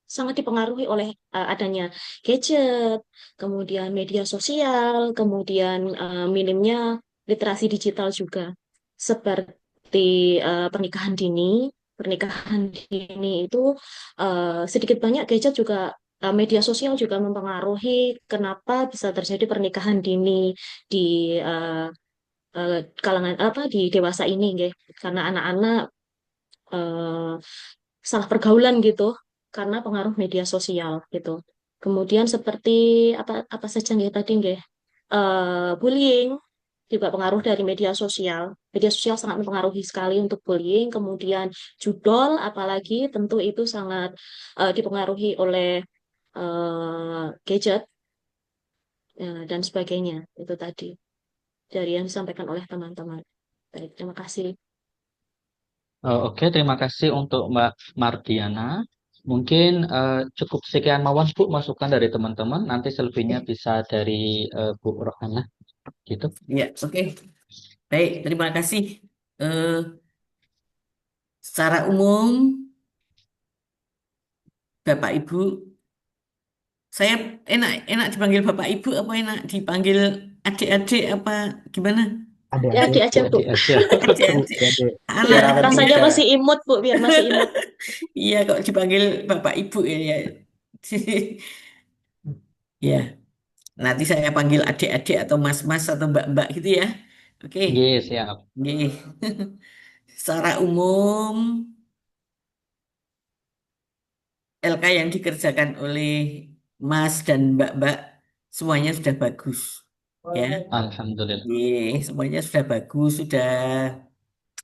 sangat dipengaruhi oleh adanya gadget, kemudian media sosial, kemudian minimnya literasi digital juga. Seperti pernikahan dini. Pernikahan dini itu sedikit banyak gadget juga, media sosial juga mempengaruhi kenapa bisa terjadi pernikahan dini di uh, kalangan apa di dewasa ini, nggih. Karena anak-anak uh, salah pergaulan gitu karena pengaruh media sosial gitu. Kemudian seperti apa apa saja nggih tadi nggih. Bullying juga pengaruh dari media sosial. Media sosial sangat mempengaruhi sekali untuk bullying. Kemudian judol, apalagi tentu itu sangat dipengaruhi oleh gadget dan sebagainya. Itu tadi dari yang disampaikan oleh teman-teman. Baik, terima kasih. Oke, terima kasih untuk Mbak Mardiana. Mungkin cukup sekian mawon Bu masukan dari teman-teman. Nanti selebihnya bisa dari Bu Rohana. Gitu. Ya, oke. Baik, terima kasih. Secara umum, Bapak Ibu, saya enak dipanggil Bapak Ibu apa enak dipanggil adik-adik apa gimana? Ya, adik aja, Bu. Adik-adik. Biar rasanya masih imut, Bu, biar masih imut. Iya, kok dipanggil Bapak Ibu ya. Ya, nanti saya panggil adik-adik atau mas-mas atau mbak-mbak gitu ya. Oke. Yes, siap. Secara umum, LK yang dikerjakan oleh Mas dan Mbak-mbak semuanya sudah bagus. Ya. Alhamdulillah. Semuanya sudah bagus, sudah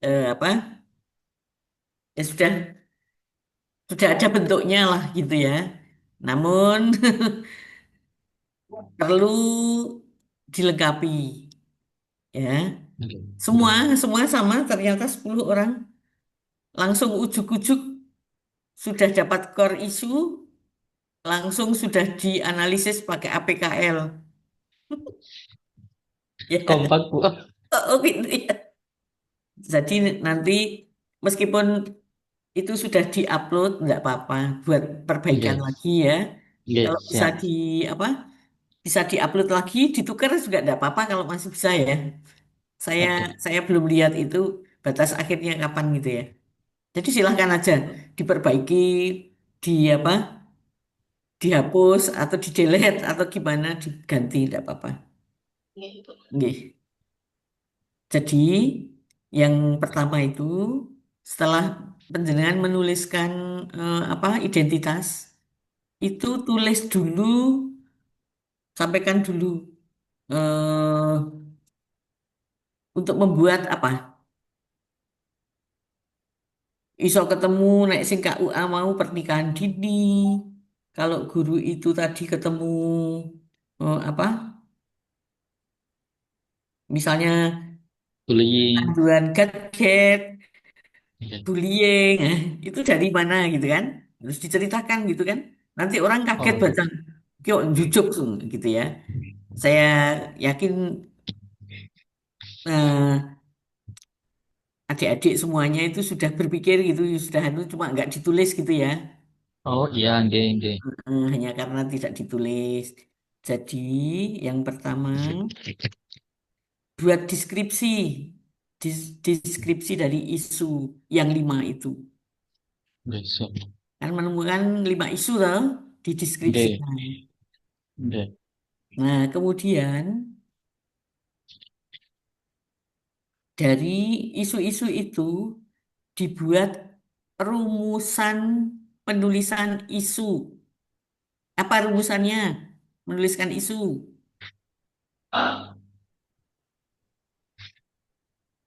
apa? Ya sudah ada bentuknya lah gitu ya. Namun perlu dilengkapi. Ya. Semua sama ternyata 10 orang langsung ujuk-ujuk sudah dapat core isu, langsung sudah dianalisis pakai APKL. Ya, Kompak, Bu. oh gitu ya. Jadi nanti meskipun itu sudah diupload, nggak apa-apa, buat perbaikan Nggih. lagi ya. Nggih, Kalau bisa siap. di apa? Bisa diupload lagi, ditukar juga nggak apa-apa kalau masih bisa ya. Saya Oke. saya belum lihat itu batas akhirnya kapan gitu ya. Jadi silahkan aja diperbaiki, di apa? Dihapus atau di delete atau gimana diganti tidak apa-apa. Iya, Ibu. Nggih. Jadi yang pertama itu setelah penjenengan menuliskan apa identitas itu tulis dulu, sampaikan dulu eh, untuk membuat apa? Iso ketemu nek sing KUA mau pernikahan dini. Kalau guru itu tadi ketemu apa? Misalnya Bullying. panduan gadget, Nggih. bullying, itu dari mana gitu kan? Terus diceritakan gitu kan? Nanti orang kaget Oh, baca, kok jujuk gitu ya. Saya yakin eh, adik-adik semuanya itu sudah berpikir gitu, sudah anu cuma nggak ditulis gitu ya. oh iya, nggih, nggih. Hanya karena tidak ditulis. Jadi yang pertama buat deskripsi, deskripsi dari isu yang 5 itu. Nggih, siap. Kan menemukan 5 isu loh, Nggih, dideskripsikan. nggih. Nah, kemudian dari isu-isu itu dibuat rumusan penulisan isu. Apa rumusannya? Menuliskan isu.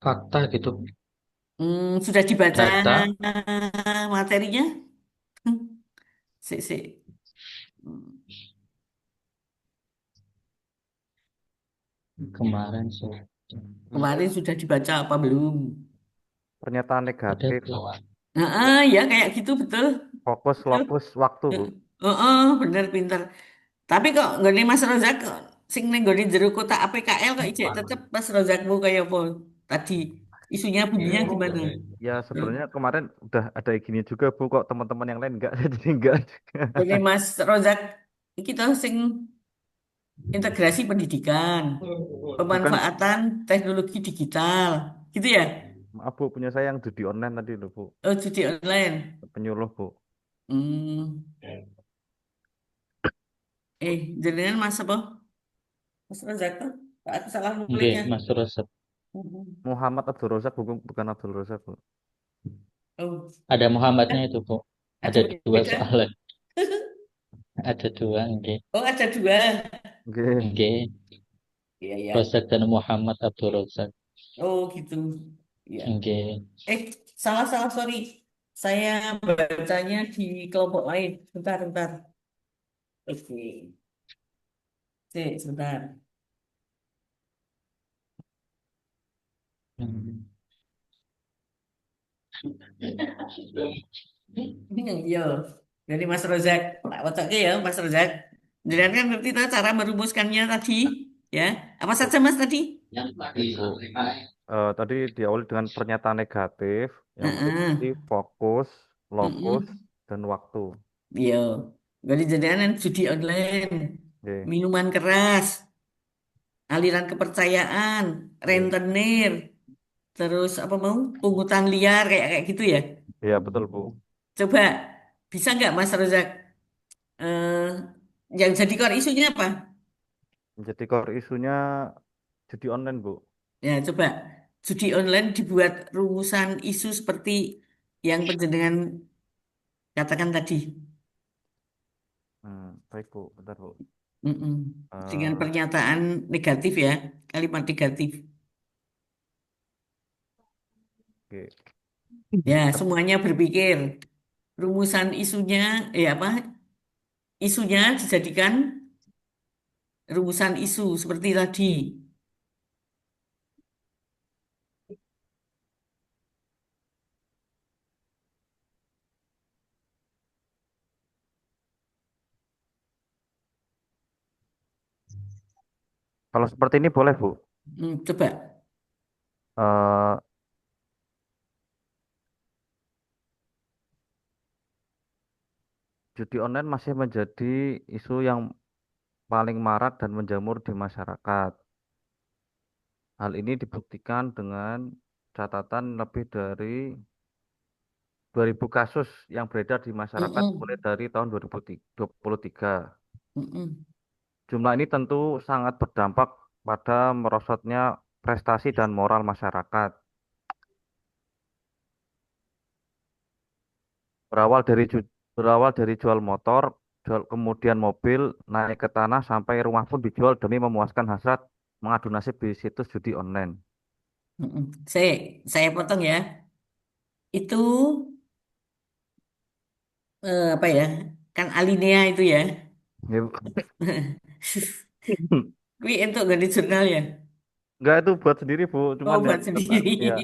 Fakta gitu. Sudah dibaca Data materinya? Sik, sik. Hmm, kemarin sih. Kemarin sudah dibaca apa belum? Pernyataan Ada negatif, tuh. Ya kayak gitu betul. fokus, Betul. lokus, waktu, Bu. Bener pinter. Tapi kok nggak nih Mas Rozak kok sing ning nggone jero kotak APKL kok ijek tetep Mas Rozakmu kayak apa tadi isunya bunyinya gimana? Ya Hmm. sebenarnya kemarin udah ada gini juga, Bu, kok teman-teman yang lain enggak, jadi enggak. Nggone Mas Rozak iki to sing integrasi pendidikan, Bukan, pemanfaatan teknologi digital, gitu ya? maaf, Bu, punya saya yang judi online tadi loh, Bu. Oh, judi online. Penyuluh, Bu. Hmm. Jenengan Mas apa? Mas Rozak toh? Kok aku salah Nggih, nulisnya. Mas Rosep. Hmm. Muhammad Abdul Razak, bukan Abdul Razak, Bu. Oh, Ada Muhammadnya eh, itu, Bu. ada Ada dua beda. soalnya. Ada dua, nggih. Oh, ada dua. Oke. Nggih. Iya, ya. Rosak dan Muhammad Abdul Razak. Oh, gitu. Ya. Nggih. Eh, salah, sorry. Saya bacanya di kelompok lain. Bentar. Oke. Sebentar. Hmm. Iya. Jadi Mas Rozak, tak otaknya ya Mas Rozak. Jadi kan ngerti tak cara merumuskannya tadi, ya. Apa saja Mas tadi? Bu, tadi diawali dengan pernyataan negatif yang Heeh. berarti fokus, lokus, Mm-mm. dan waktu. Iya. Jadi jadian judi online, Oke, minuman keras, aliran kepercayaan, oke. rentenir, terus apa mau pungutan liar kayak kayak gitu ya. Iya, betul, Bu. Coba bisa nggak Mas Rozak eh, yang jadi core isunya apa? Jadi core isunya judi online, Bu. Ya coba judi online dibuat rumusan isu seperti yang penjenengan katakan tadi. Baik, Bu. Bentar, Bu. Mm-mm. Dengan Eh, pernyataan negatif ya, kalimat negatif. oke. Ya semuanya berpikir rumusan isunya, apa? Isunya dijadikan rumusan isu seperti tadi. Kalau seperti ini boleh, Bu. Coba. Eh, Judi online masih menjadi isu yang paling marak dan menjamur di masyarakat. Hal ini dibuktikan dengan catatan lebih dari 2.000 kasus yang beredar di masyarakat mulai Mm-mm. dari tahun 2023. Mm-mm. Jumlah ini tentu sangat berdampak pada merosotnya prestasi dan moral masyarakat. Berawal dari berawal dari jual motor, kemudian mobil, naik ke tanah sampai rumah pun dijual demi memuaskan hasrat mengadu nasib di situs judi online. Mm-mm. Saya potong ya. Itu apa ya? Kan alinea itu ya. Ya. Kui entuk gak di jurnal ya? Enggak, itu buat sendiri, Bu. Oh, Cuman yang buat sendiri. ya.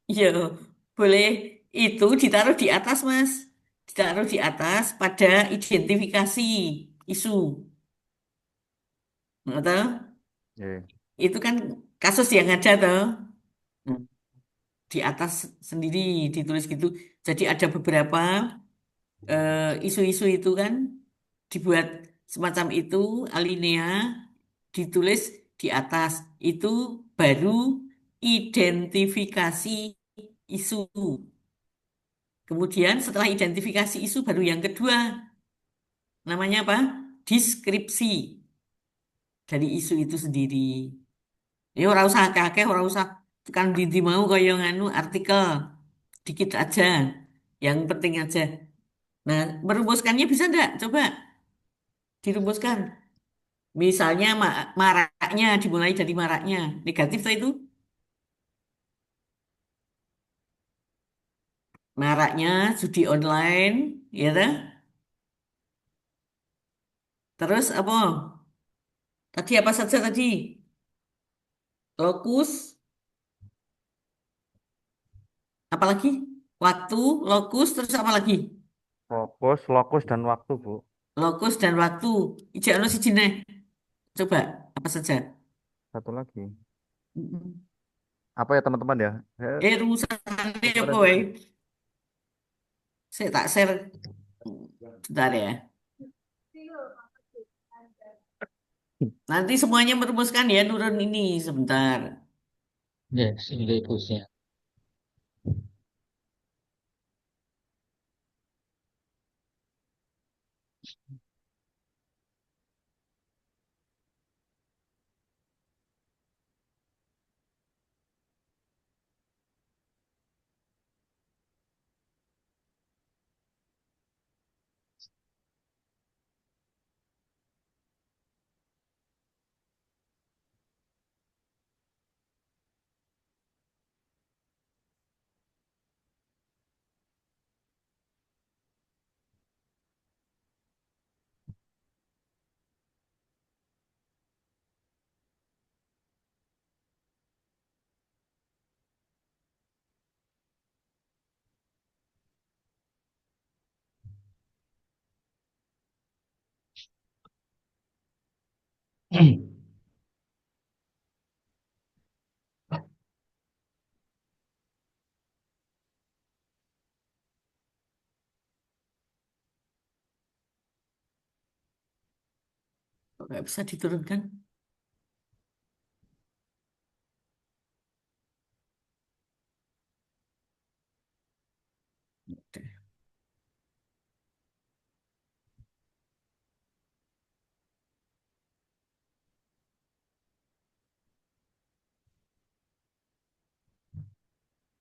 Iya, boleh. Itu ditaruh di atas, Mas. Ditaruh di atas pada identifikasi isu. Nggak tahu? Ya. Itu kan kasus yang ada tuh. Hmm. Di atas sendiri ditulis gitu. Jadi ada beberapa isu-isu itu kan dibuat semacam itu alinea ditulis di atas itu baru identifikasi isu. Kemudian setelah identifikasi isu baru yang kedua namanya apa? Deskripsi dari isu itu sendiri. Ya ora usah akeh-akeh, ora usah tekan ndi mau kaya nganu artikel dikit aja. Yang penting aja. Nah, merumuskannya bisa enggak? Coba dirumuskan. Misalnya maraknya dimulai dari maraknya. Negatif tuh itu. Maraknya judi online, ya dah. Terus apa? Tadi apa saja tadi? Lokus, apalagi? Waktu, lokus, terus apa lagi? Fokus, lokus, dan waktu, Bu. Lokus dan waktu. Ijak si siji. Coba, apa saja? Satu lagi. Mm-mm. Apa ya, teman-teman ya? Rumusannya Lupa apa, dan weh? lupa. Saya tak share. Bentar ya. Nanti semuanya merumuskan ya, nurun ini sebentar. Yes, ini busnya. Kok nggak bisa diturunkan?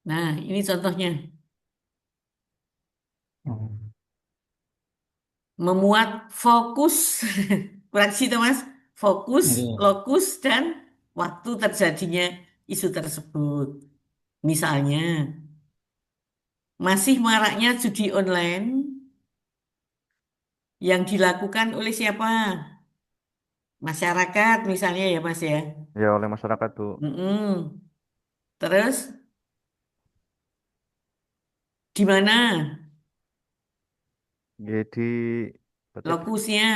Nah, ini contohnya. Memuat fokus. Kurang sih, Mas. Fokus, Iya. lokus, dan waktu terjadinya isu tersebut. Misalnya, masih maraknya judi online yang dilakukan oleh siapa? Masyarakat misalnya ya Mas ya. Ya, oleh masyarakat, Bu. Mm-mm. Terus di mana Jadi, berarti lokusnya?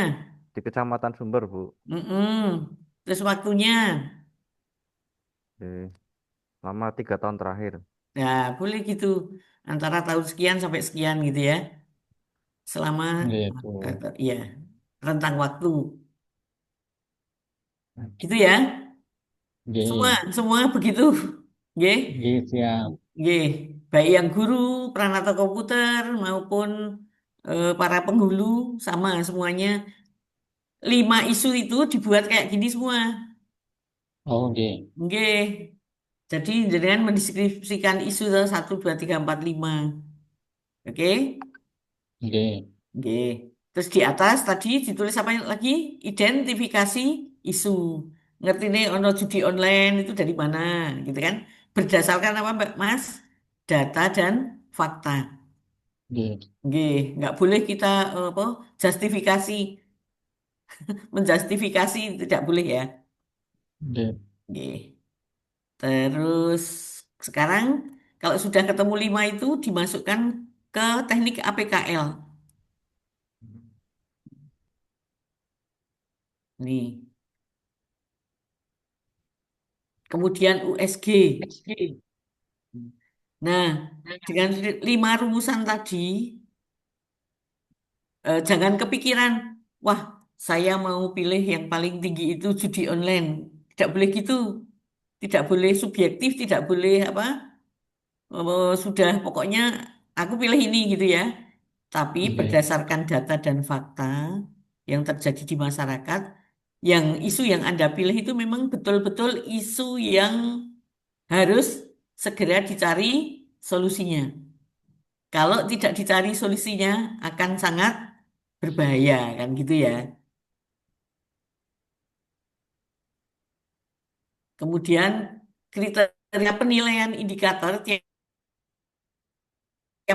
di Kecamatan Sumber, Bu. Mm-mm. Terus waktunya, Oke. Lama 3 tahun terakhir. nah boleh gitu. Antara tahun sekian sampai sekian gitu ya. Selama, Gitu. ya, rentang waktu. Gitu ya. Semua, G. semua begitu. Nggih. G siap. Nggih, baik yang guru, peranata komputer maupun para penghulu sama semuanya. 5 isu itu dibuat kayak gini semua. Oh, G. Nggih. Jadi jangan mendeskripsikan isu 1, 2, 3, 4, 5. Oke? G. Nggih. Terus di atas tadi ditulis apa lagi? Identifikasi isu. Ngerti nih ono judi online itu dari mana, gitu kan? Berdasarkan apa, Mbak Mas? Data dan fakta. G. Nggih, nggak boleh kita apa justifikasi, menjustifikasi tidak boleh ya. G. Nggih. Terus sekarang kalau sudah ketemu 5 itu dimasukkan ke teknik APKL. Nih, kemudian USG. Nah, dengan 5 rumusan tadi, jangan kepikiran, wah, saya mau pilih yang paling tinggi itu judi online. Tidak boleh gitu. Tidak boleh subjektif, tidak boleh apa, sudah pokoknya aku pilih ini gitu ya. Tapi G. berdasarkan data dan fakta yang terjadi di masyarakat, yang isu yang Anda pilih itu memang betul-betul isu yang harus segera dicari solusinya. Kalau tidak dicari solusinya akan sangat berbahaya kan gitu ya. Kemudian kriteria penilaian indikator tiap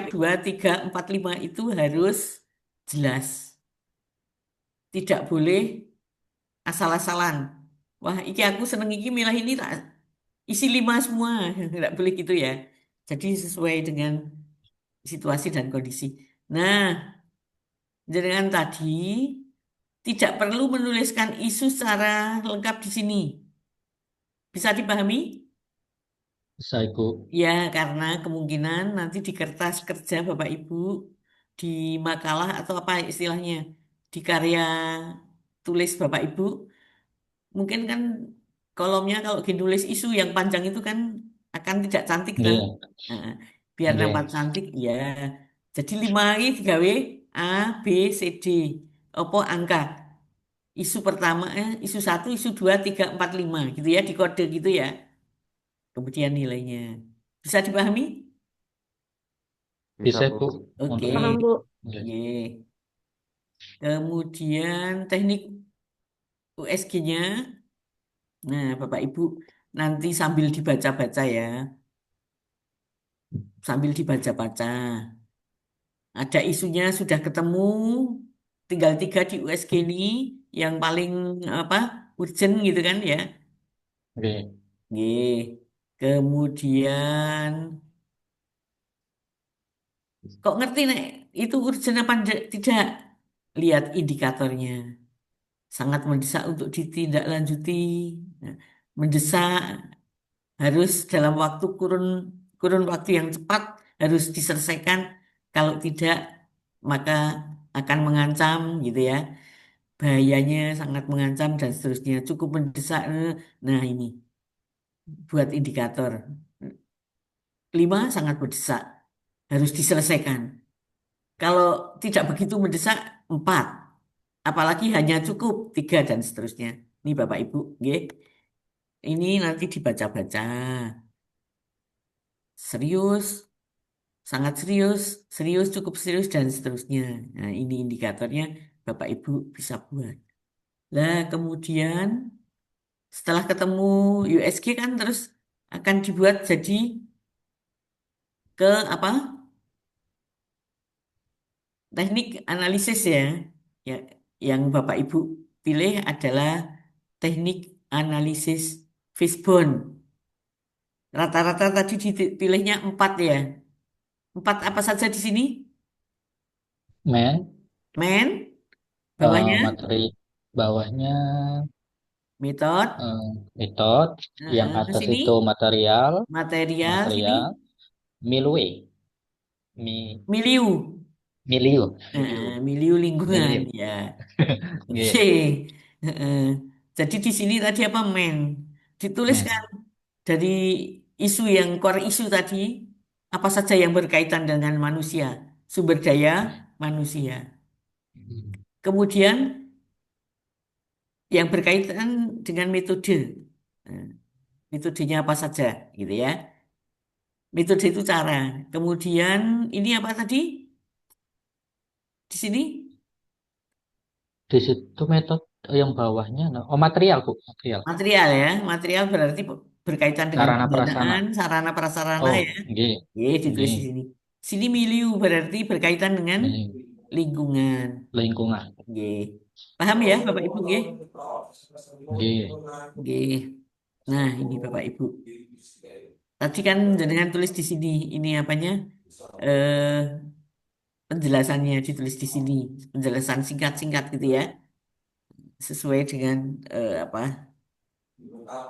2, 3, 4, 5 itu harus jelas. Tidak boleh asal-asalan. Wah, iki aku seneng iki milih ini tak isi 5 semua. Tidak boleh gitu ya. Jadi sesuai dengan situasi dan kondisi. Nah, dengan tadi tidak perlu menuliskan isu secara lengkap di sini. Bisa dipahami? Bisa, Ibu. Ya, karena kemungkinan nanti di kertas kerja Bapak Ibu, di makalah atau apa istilahnya, di karya tulis Bapak Ibu, mungkin kan kolomnya kalau nulis isu yang panjang itu kan akan tidak cantik tuh. G. Nah, biar nampak G. cantik, ya. Jadi 5 ini digawe A, B, C, D. Apa angka? Isu 1, isu 2, 3, 4, 5 gitu ya, di kode gitu ya. Kemudian nilainya. Bisa dipahami? Bisa, Bisa, Bu. Bu. Oke. Untuk Paham, Bu? G. Ye. Kemudian teknik USG-nya. Nah, Bapak Ibu nanti sambil dibaca-baca ya. Sambil dibaca-baca. Ada isunya sudah ketemu. Tinggal 3 di USG ini yang paling apa urgent gitu kan ya. G. Nggih. Kemudian kok ngerti nek itu urgent apa tidak? Lihat indikatornya. Sangat mendesak untuk ditindaklanjuti. Nah, mendesak harus dalam waktu kurun kurun waktu yang cepat harus diselesaikan. Kalau tidak, maka akan mengancam gitu ya. Bahayanya sangat mengancam dan seterusnya. Cukup mendesak. Nah ini buat indikator. 5 sangat mendesak, harus diselesaikan. Kalau tidak begitu mendesak, 4. Apalagi hanya cukup 3 dan seterusnya. Ini Bapak Ibu, nggih. Ini nanti dibaca-baca. Serius, sangat serius, serius, cukup serius, dan seterusnya. Nah, ini indikatornya Bapak Ibu bisa buat. Lah, kemudian setelah ketemu USG kan terus akan dibuat jadi ke apa? Teknik analisis ya. Ya, yang Bapak Ibu pilih adalah teknik analisis fishbone. Rata-rata tadi dipilihnya 4 ya. 4 apa saja di sini? Men. Men, bawahnya Materi bawahnya metode. Metode yang atas Sini itu material, material, sini material, milue, mi, milieu. miliu, Milieu lingkungan miliu. ya. Oke. Nggih, Heeh. Jadi di sini tadi apa dituliskan men. dari isu yang core isu tadi apa saja yang berkaitan dengan manusia, sumber daya manusia. Kemudian yang berkaitan dengan metode. Nah, metodenya apa saja gitu ya. Metode itu cara. Kemudian ini apa tadi? Di sini Di situ metode yang bawahnya, oh material Bu, material. material ya. Material berarti berkaitan dengan Sarana prasarana. pendanaan, sarana prasarana Oh, ya. nggih, Ditulis nggih, di sini. Sini milieu berarti berkaitan dengan miliu, lingkungan. lingkungan. Nggih. Paham ya Bapak Ibu nggih? Nggih, Nggih. Nah, ini Bapak Ibu. Tadi kan jenengan tulis di sini ini apanya? Eh penjelasannya ditulis di sini. Penjelasan singkat-singkat gitu ya. Sesuai dengan apa?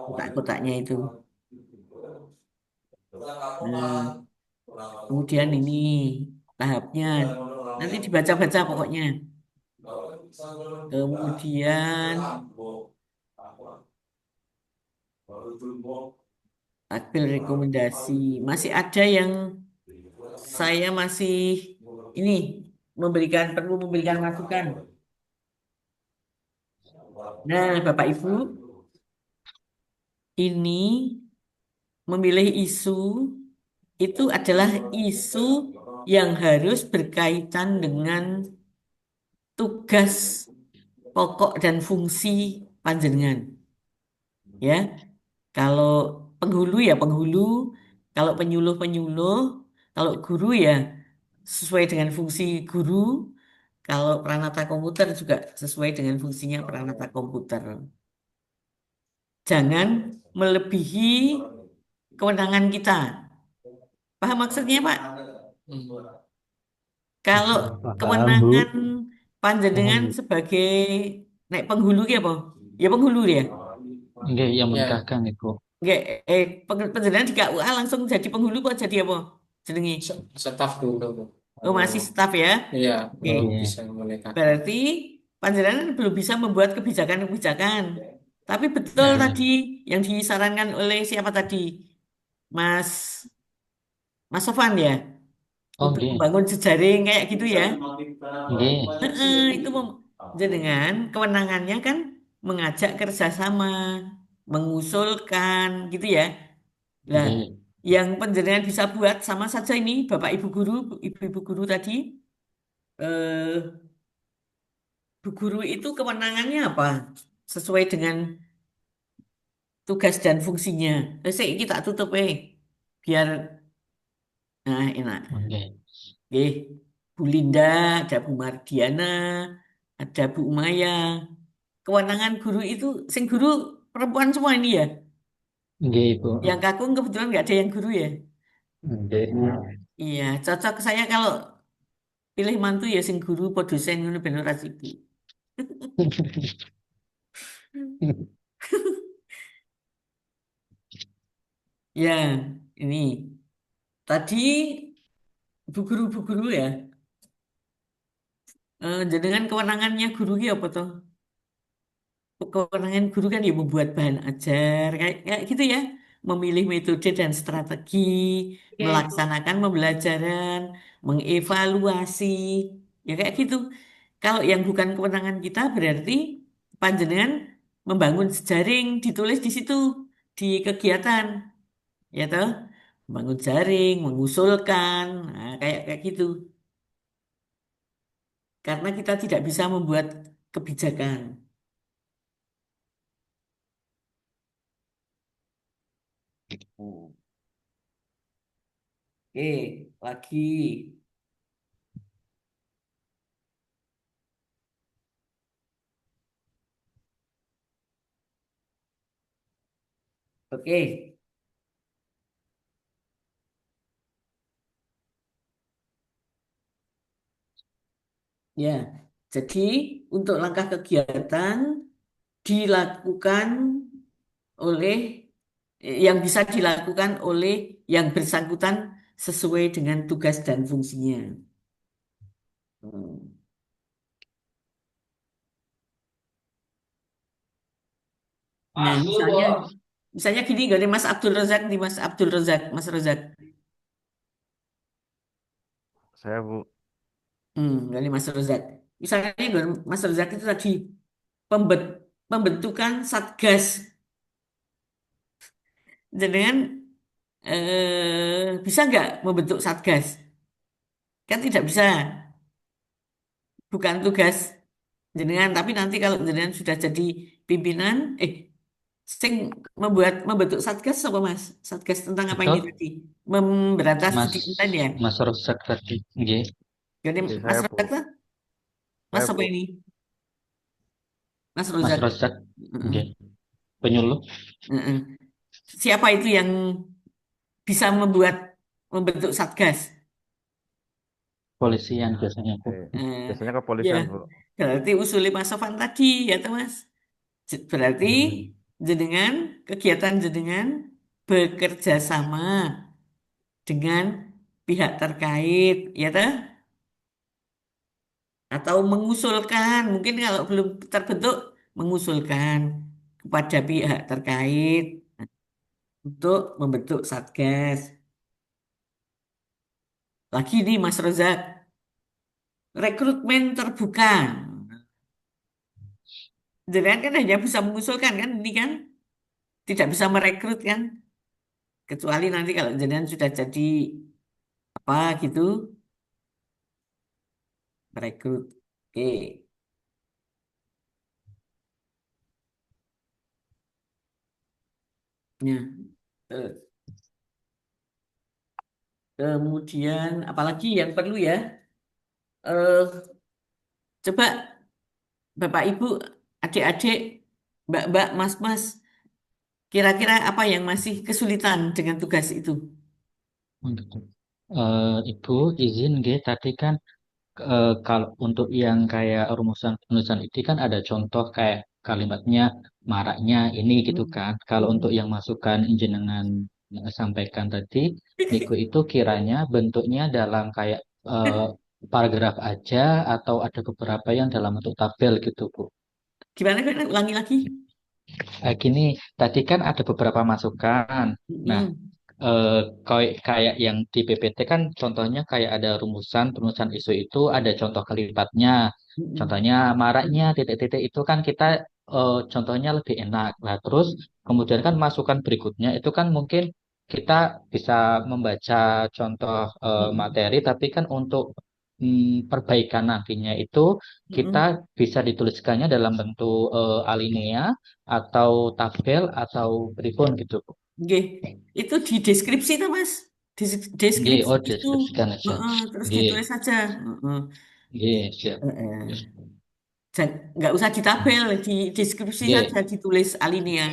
Kotak-kotaknya itu. Nah, kemudian ini tahapnya. Nanti dibaca-baca pokoknya. Kemudian tabel rekomendasi. Masih ada yang saya masih ini perlu memberikan masukan. Nah, Bapak Ibu, ini memilih isu itu adalah isu yang harus berkaitan dengan tugas pokok dan fungsi panjenengan. Ya, kalau penghulu ya penghulu, kalau penyuluh-penyuluh, kalau guru ya sesuai dengan fungsi guru, kalau peranata komputer juga sesuai dengan fungsinya peranata komputer. Jangan melebihi kewenangan kita. Paham maksudnya, Pak? Kalau Paham, Bu. kewenangan Paham, panjenengan Bu. sebagai naik penghulu ya, apa? Ya penghulu ya. nggih, yang Ya, menikahkan Ibu. Nggak, panjenengan di KUA langsung jadi penghulu kok jadi apa? Jenenge. staf dulu. Oh, Baru, masih staf ya. iya, Oke. baru Nggih, bisa menikahkan. Berarti panjenengan belum bisa membuat kebijakan-kebijakan. Tapi betul Ya, tadi yang disarankan oleh siapa tadi? Mas Mas Sofan ya, oh untuk nggih, membangun jejaring kayak gitu ya. nggih, Itu dengan kewenangannya kan mengajak kerjasama, mengusulkan gitu ya. Lah, nggih, yang panjenengan bisa buat sama saja ini Bapak Ibu guru, Ibu-ibu guru tadi, eh, Bu guru itu kewenangannya apa? Sesuai dengan tugas dan fungsinya. Kita tutup biar enak. nggih, Oke, Bu Linda, ada Bu Mardiana, ada Bu Umaya. Kewenangan guru itu, sing guru perempuan semua ini ya. nggih Ibu. Yang kakung kebetulan nggak ada yang guru ya. Nggih. Iya, cocok saya kalau pilih mantu ya sing guru apa dosen ngono ben ora sibuk. Ya, ini tadi bu guru ya. Jenengan kewenangannya guru ki apa toh? Kewenangan guru kan ya membuat bahan ajar kayak gitu ya, memilih metode dan strategi, melaksanakan pembelajaran, mengevaluasi, ya kayak gitu. Kalau yang bukan kewenangan kita berarti panjenengan membangun jejaring ditulis di situ di kegiatan, ya toh, membangun jaring, mengusulkan, nah, kayak kayak gitu. Karena kita tidak bisa membuat kebijakan. Oke, lagi. Oke, ya. Jadi untuk langkah kegiatan dilakukan oleh yang bisa dilakukan oleh yang bersangkutan sesuai dengan tugas dan fungsinya. Hmm. Nah, misalnya gini, gak ada Mas Abdul Razak nih, Mas Abdul Razak, Mas Razak. Saya Bu. Gak ada Mas Razak. Misalnya gak ada Mas Razak itu tadi pembentukan satgas. Jenengan bisa nggak membentuk satgas? Kan tidak bisa, bukan tugas jenengan. Tapi nanti kalau jenengan sudah jadi pimpinan, sing membentuk satgas apa Mas? Satgas tentang apa ini Betul, tadi? Memberantas Mas judi online ya? Mas Rosak tadi. Nggih, Jadi Oke, Mas saya Bu. Rozak tuh? Mas Saya apa Bu. ini? Mas Mas Rozak. Rosak. Heeh, Nggih, penyuluh heeh. Siapa itu yang bisa membentuk satgas? polisian biasanya Bu. Oke. Eh, Biasanya ya, kepolisian Bu. berarti usulnya Mas Sofan tadi ya toh Mas. Berarti Hmm. jenengan kegiatan jenengan bekerja sama dengan pihak terkait ya toh? Atau mengusulkan, mungkin kalau belum terbentuk mengusulkan kepada pihak terkait untuk membentuk satgas. Lagi nih Mas Rozak, rekrutmen terbuka. Jenengan kan hanya bisa mengusulkan kan, ini kan tidak bisa merekrut kan, kecuali nanti kalau jenengan sudah jadi apa gitu, merekrut. Oke, ya. Eh, Kemudian apalagi yang perlu ya? Eh, Coba Bapak Ibu, adik-adik, Mbak-mbak, Mas-mas, kira-kira apa yang masih kesulitan dengan tugas itu? Oh, gitu. Ibu izin nggih, tadi kan kalau untuk yang kayak rumusan penulisan itu kan ada contoh kayak kalimatnya maraknya ini gitu Hmm. kan. Kalau untuk Hmm. yang masukan jenengan sampaikan tadi, niku itu kiranya bentuknya dalam kayak paragraf aja atau ada beberapa yang dalam bentuk tabel gitu Bu. Gimana? Ulangi lagi. Gini, tadi kan ada beberapa masukan. Nah, Hmm. kayak yang di PPT kan contohnya kayak ada rumusan penulisan isu itu ada contoh kalimatnya. Hmm. Contohnya maraknya titik-titik itu kan kita contohnya lebih enak. Nah, terus kemudian kan masukan berikutnya itu kan mungkin kita bisa membaca contoh Hmm. materi tapi kan untuk perbaikan nantinya itu kita Hmm. bisa dituliskannya dalam bentuk alinea atau tabel atau pribon gitu. Nggih. Itu di deskripsi tuh Mas. Nggih, Deskripsi oh itu, deskripsikan aja. terus Nggih, ditulis saja. Heeh. nggih, siap. Nggak usah ditabel, di deskripsi saja Nggih, ditulis alinea.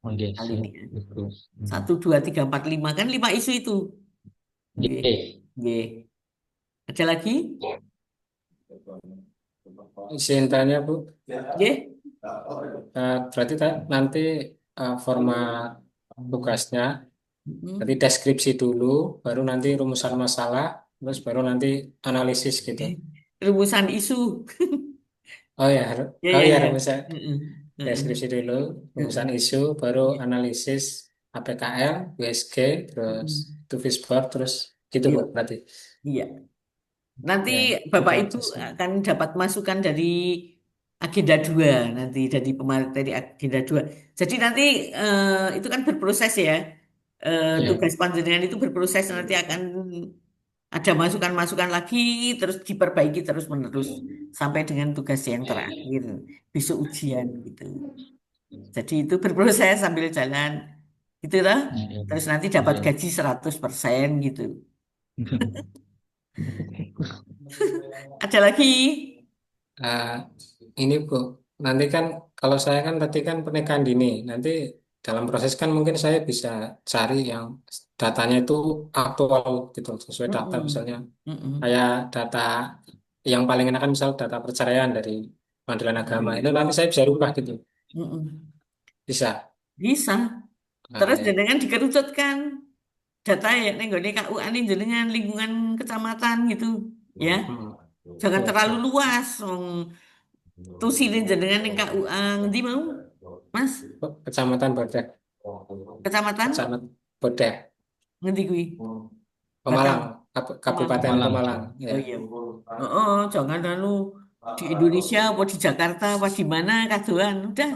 oh, nggih, siap. Alinea. Itu. 1, 2, 3, 4, 5 kan 5 isu itu. Nggih. Nggih, Nggih. Ada lagi? Izin tanya Bu. Nggih. Berarti nanti format tugasnya, Hmm. berarti deskripsi dulu, baru nanti rumusan masalah, terus baru nanti analisis gitu. Rumusan isu. Oh ya, Ya, oh ya, ya ya. rumusan Heeh. Heeh. deskripsi dulu, rumusan Heeh. isu, baru analisis APKL, USG, terus Heeh. itu Fishboard, terus gitu Bu Iya. berarti. Iya. Nanti Ya, itu Bapak aja Ibu sih. akan dapat masukan dari agenda 2 nanti dari pemateri agenda 2. Jadi nanti itu kan berproses ya. Ya. Tugas panjenengan itu berproses nanti akan ada masukan-masukan lagi terus diperbaiki terus menerus sampai dengan tugas yang terakhir besok ujian gitu. Jadi itu berproses sambil jalan gitu lah. nggih, Terus nanti dapat nggih. gaji 100% gitu. Ada lagi? Ah, ini Bu, nanti kan kalau saya kan tadi kan pernikahan dini, nanti dalam proses kan mungkin saya bisa cari yang datanya itu aktual gitu, sesuai data Mm-mm. misalnya Mm-mm. kayak data yang paling enak kan misal data perceraian dari Pengadilan Agama. Itu nanti saya bisa rubah gitu. Mm-mm. Bisa. Bisa. Nah, Terus ya. jenengan dikerucutkan data ya ning nggone KUA ning jenengan lingkungan kecamatan gitu ya. Jangan Ya, terlalu siap. luas wong tusine jenengan ning KUA ngendi mau? Mas, Kecamatan Bodeh. kecamatan Kecamatan Bodeh. ngendi kuwi? Batang, Pemalang. Pemalang. Kabupaten Malang. Pemalang. Ya. Oh iya. Oh, jangan lalu di Indonesia apa di Jakarta apa di mana kadoan. Udah.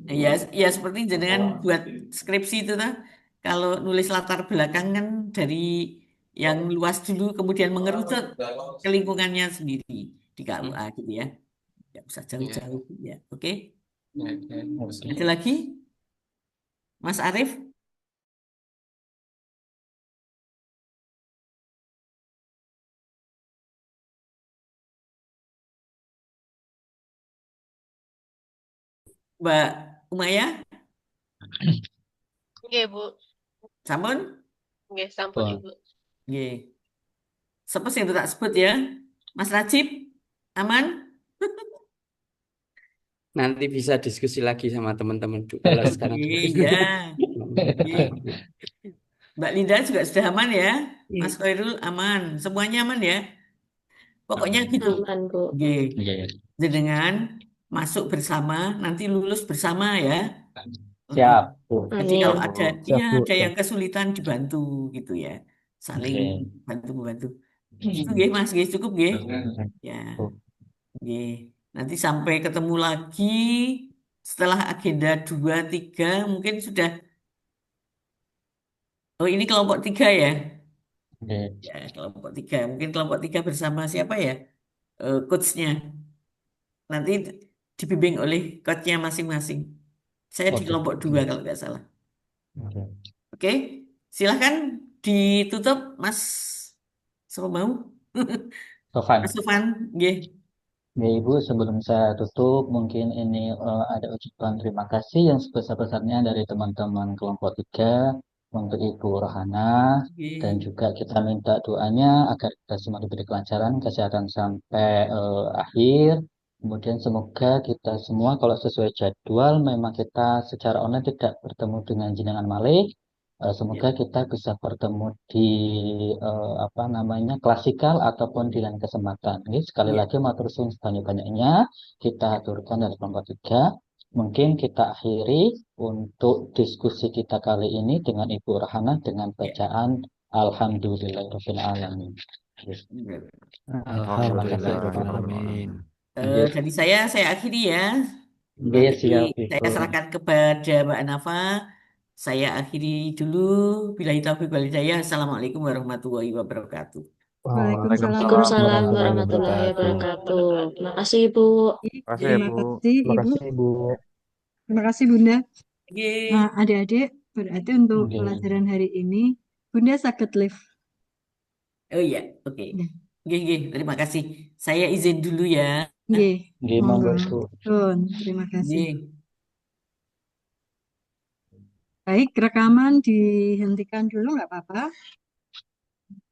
Ya, ya seperti jenengan buat skripsi itu tuh. Kalau nulis latar belakang kan dari yang luas dulu kemudian mengerucut ke lingkungannya sendiri di KUA gitu ya. Nggak usah Ya. jauh-jauh ya. Oke. Ya, ya. Ada lagi? Mas Arief? Mbak Umaya? Oke, Bu. Sampun? Oke, sampun Wah, Ibu. Nggih. Siapa sih yang tak sebut ya? Mas Rajib? Aman? Nanti bisa diskusi lagi sama teman-teman kalau sekarang. Iya. Nggih. Mbak Linda juga sudah aman ya? Mas Khairul aman. Semuanya aman ya? Pokoknya gitu. Aman, Bu. Nggih. iya, iya. Jenengan masuk bersama, nanti lulus bersama ya. Siap, Bu. Jadi kalau Amin. ada, Siap, iya Bu. ada yang kesulitan dibantu gitu ya. Saling Oke. bantu membantu. Itu nggih Mas, nggih cukup nggih. Ya, Bu. nggih. Nanti sampai ketemu lagi setelah agenda 2, 3 mungkin sudah. Oh ini kelompok 3 ya? Oke. Ya, kelompok 3. Mungkin kelompok 3 bersama siapa ya? Coachnya. Nanti dibimbing oleh coachnya masing-masing. Saya di Oke. kelompok 2 kalau nggak salah. Oke. Oke, silahkan ditutup Mas. Siapa mau? Tovan. Mas Sufan, nggih. Ya Ibu, sebelum saya tutup, mungkin ini ada ucapan terima kasih yang sebesar-besarnya dari teman-teman kelompok 3 untuk Ibu Rohana, dan Nggih. juga kita minta doanya agar kita semua diberi kelancaran, kesehatan sampai akhir. Kemudian semoga kita semua kalau sesuai jadwal, memang kita secara online tidak bertemu dengan jenengan malih. Semoga kita bisa bertemu di apa namanya klasikal ataupun di lain kesempatan. Ini sekali Iya. lagi matur suwun sebanyak-banyaknya kita aturkan dari kelompok 3. Mungkin kita akhiri untuk diskusi kita kali ini dengan Ibu Rahana dengan Iya. bacaan Alhamdulillahirabbil alamin. Terima kasih Ibu Rahana. Alhamdulillahirobbilalamin. Nggih, Dari saya akhiri ya. nggih, Nanti siap saya Ibu. serahkan kepada Mbak Nafa. Saya akhiri dulu. Billahi taufiq wal hidayah. Assalamualaikum warahmatullahi wabarakatuh. Waalaikumsalam Waalaikumsalam warahmatullahi wabarakatuh. Terima kasih, Ibu. Terima kasih Terima Ibu. kasih, Terima Ibu. kasih, Ibu. Terima kasih, Bunda. Nggih. Nah, adik-adik, berarti untuk Nggih. pelajaran hari ini, Bunda sakit live. Oh iya, oke. Ya. Nggih. Terima kasih. Saya izin dulu ya. Nggih, Nggih, monggo monggo. Ibu. Pun, terima kasih. Nggih. Baik, rekaman dihentikan dulu, nggak apa-apa.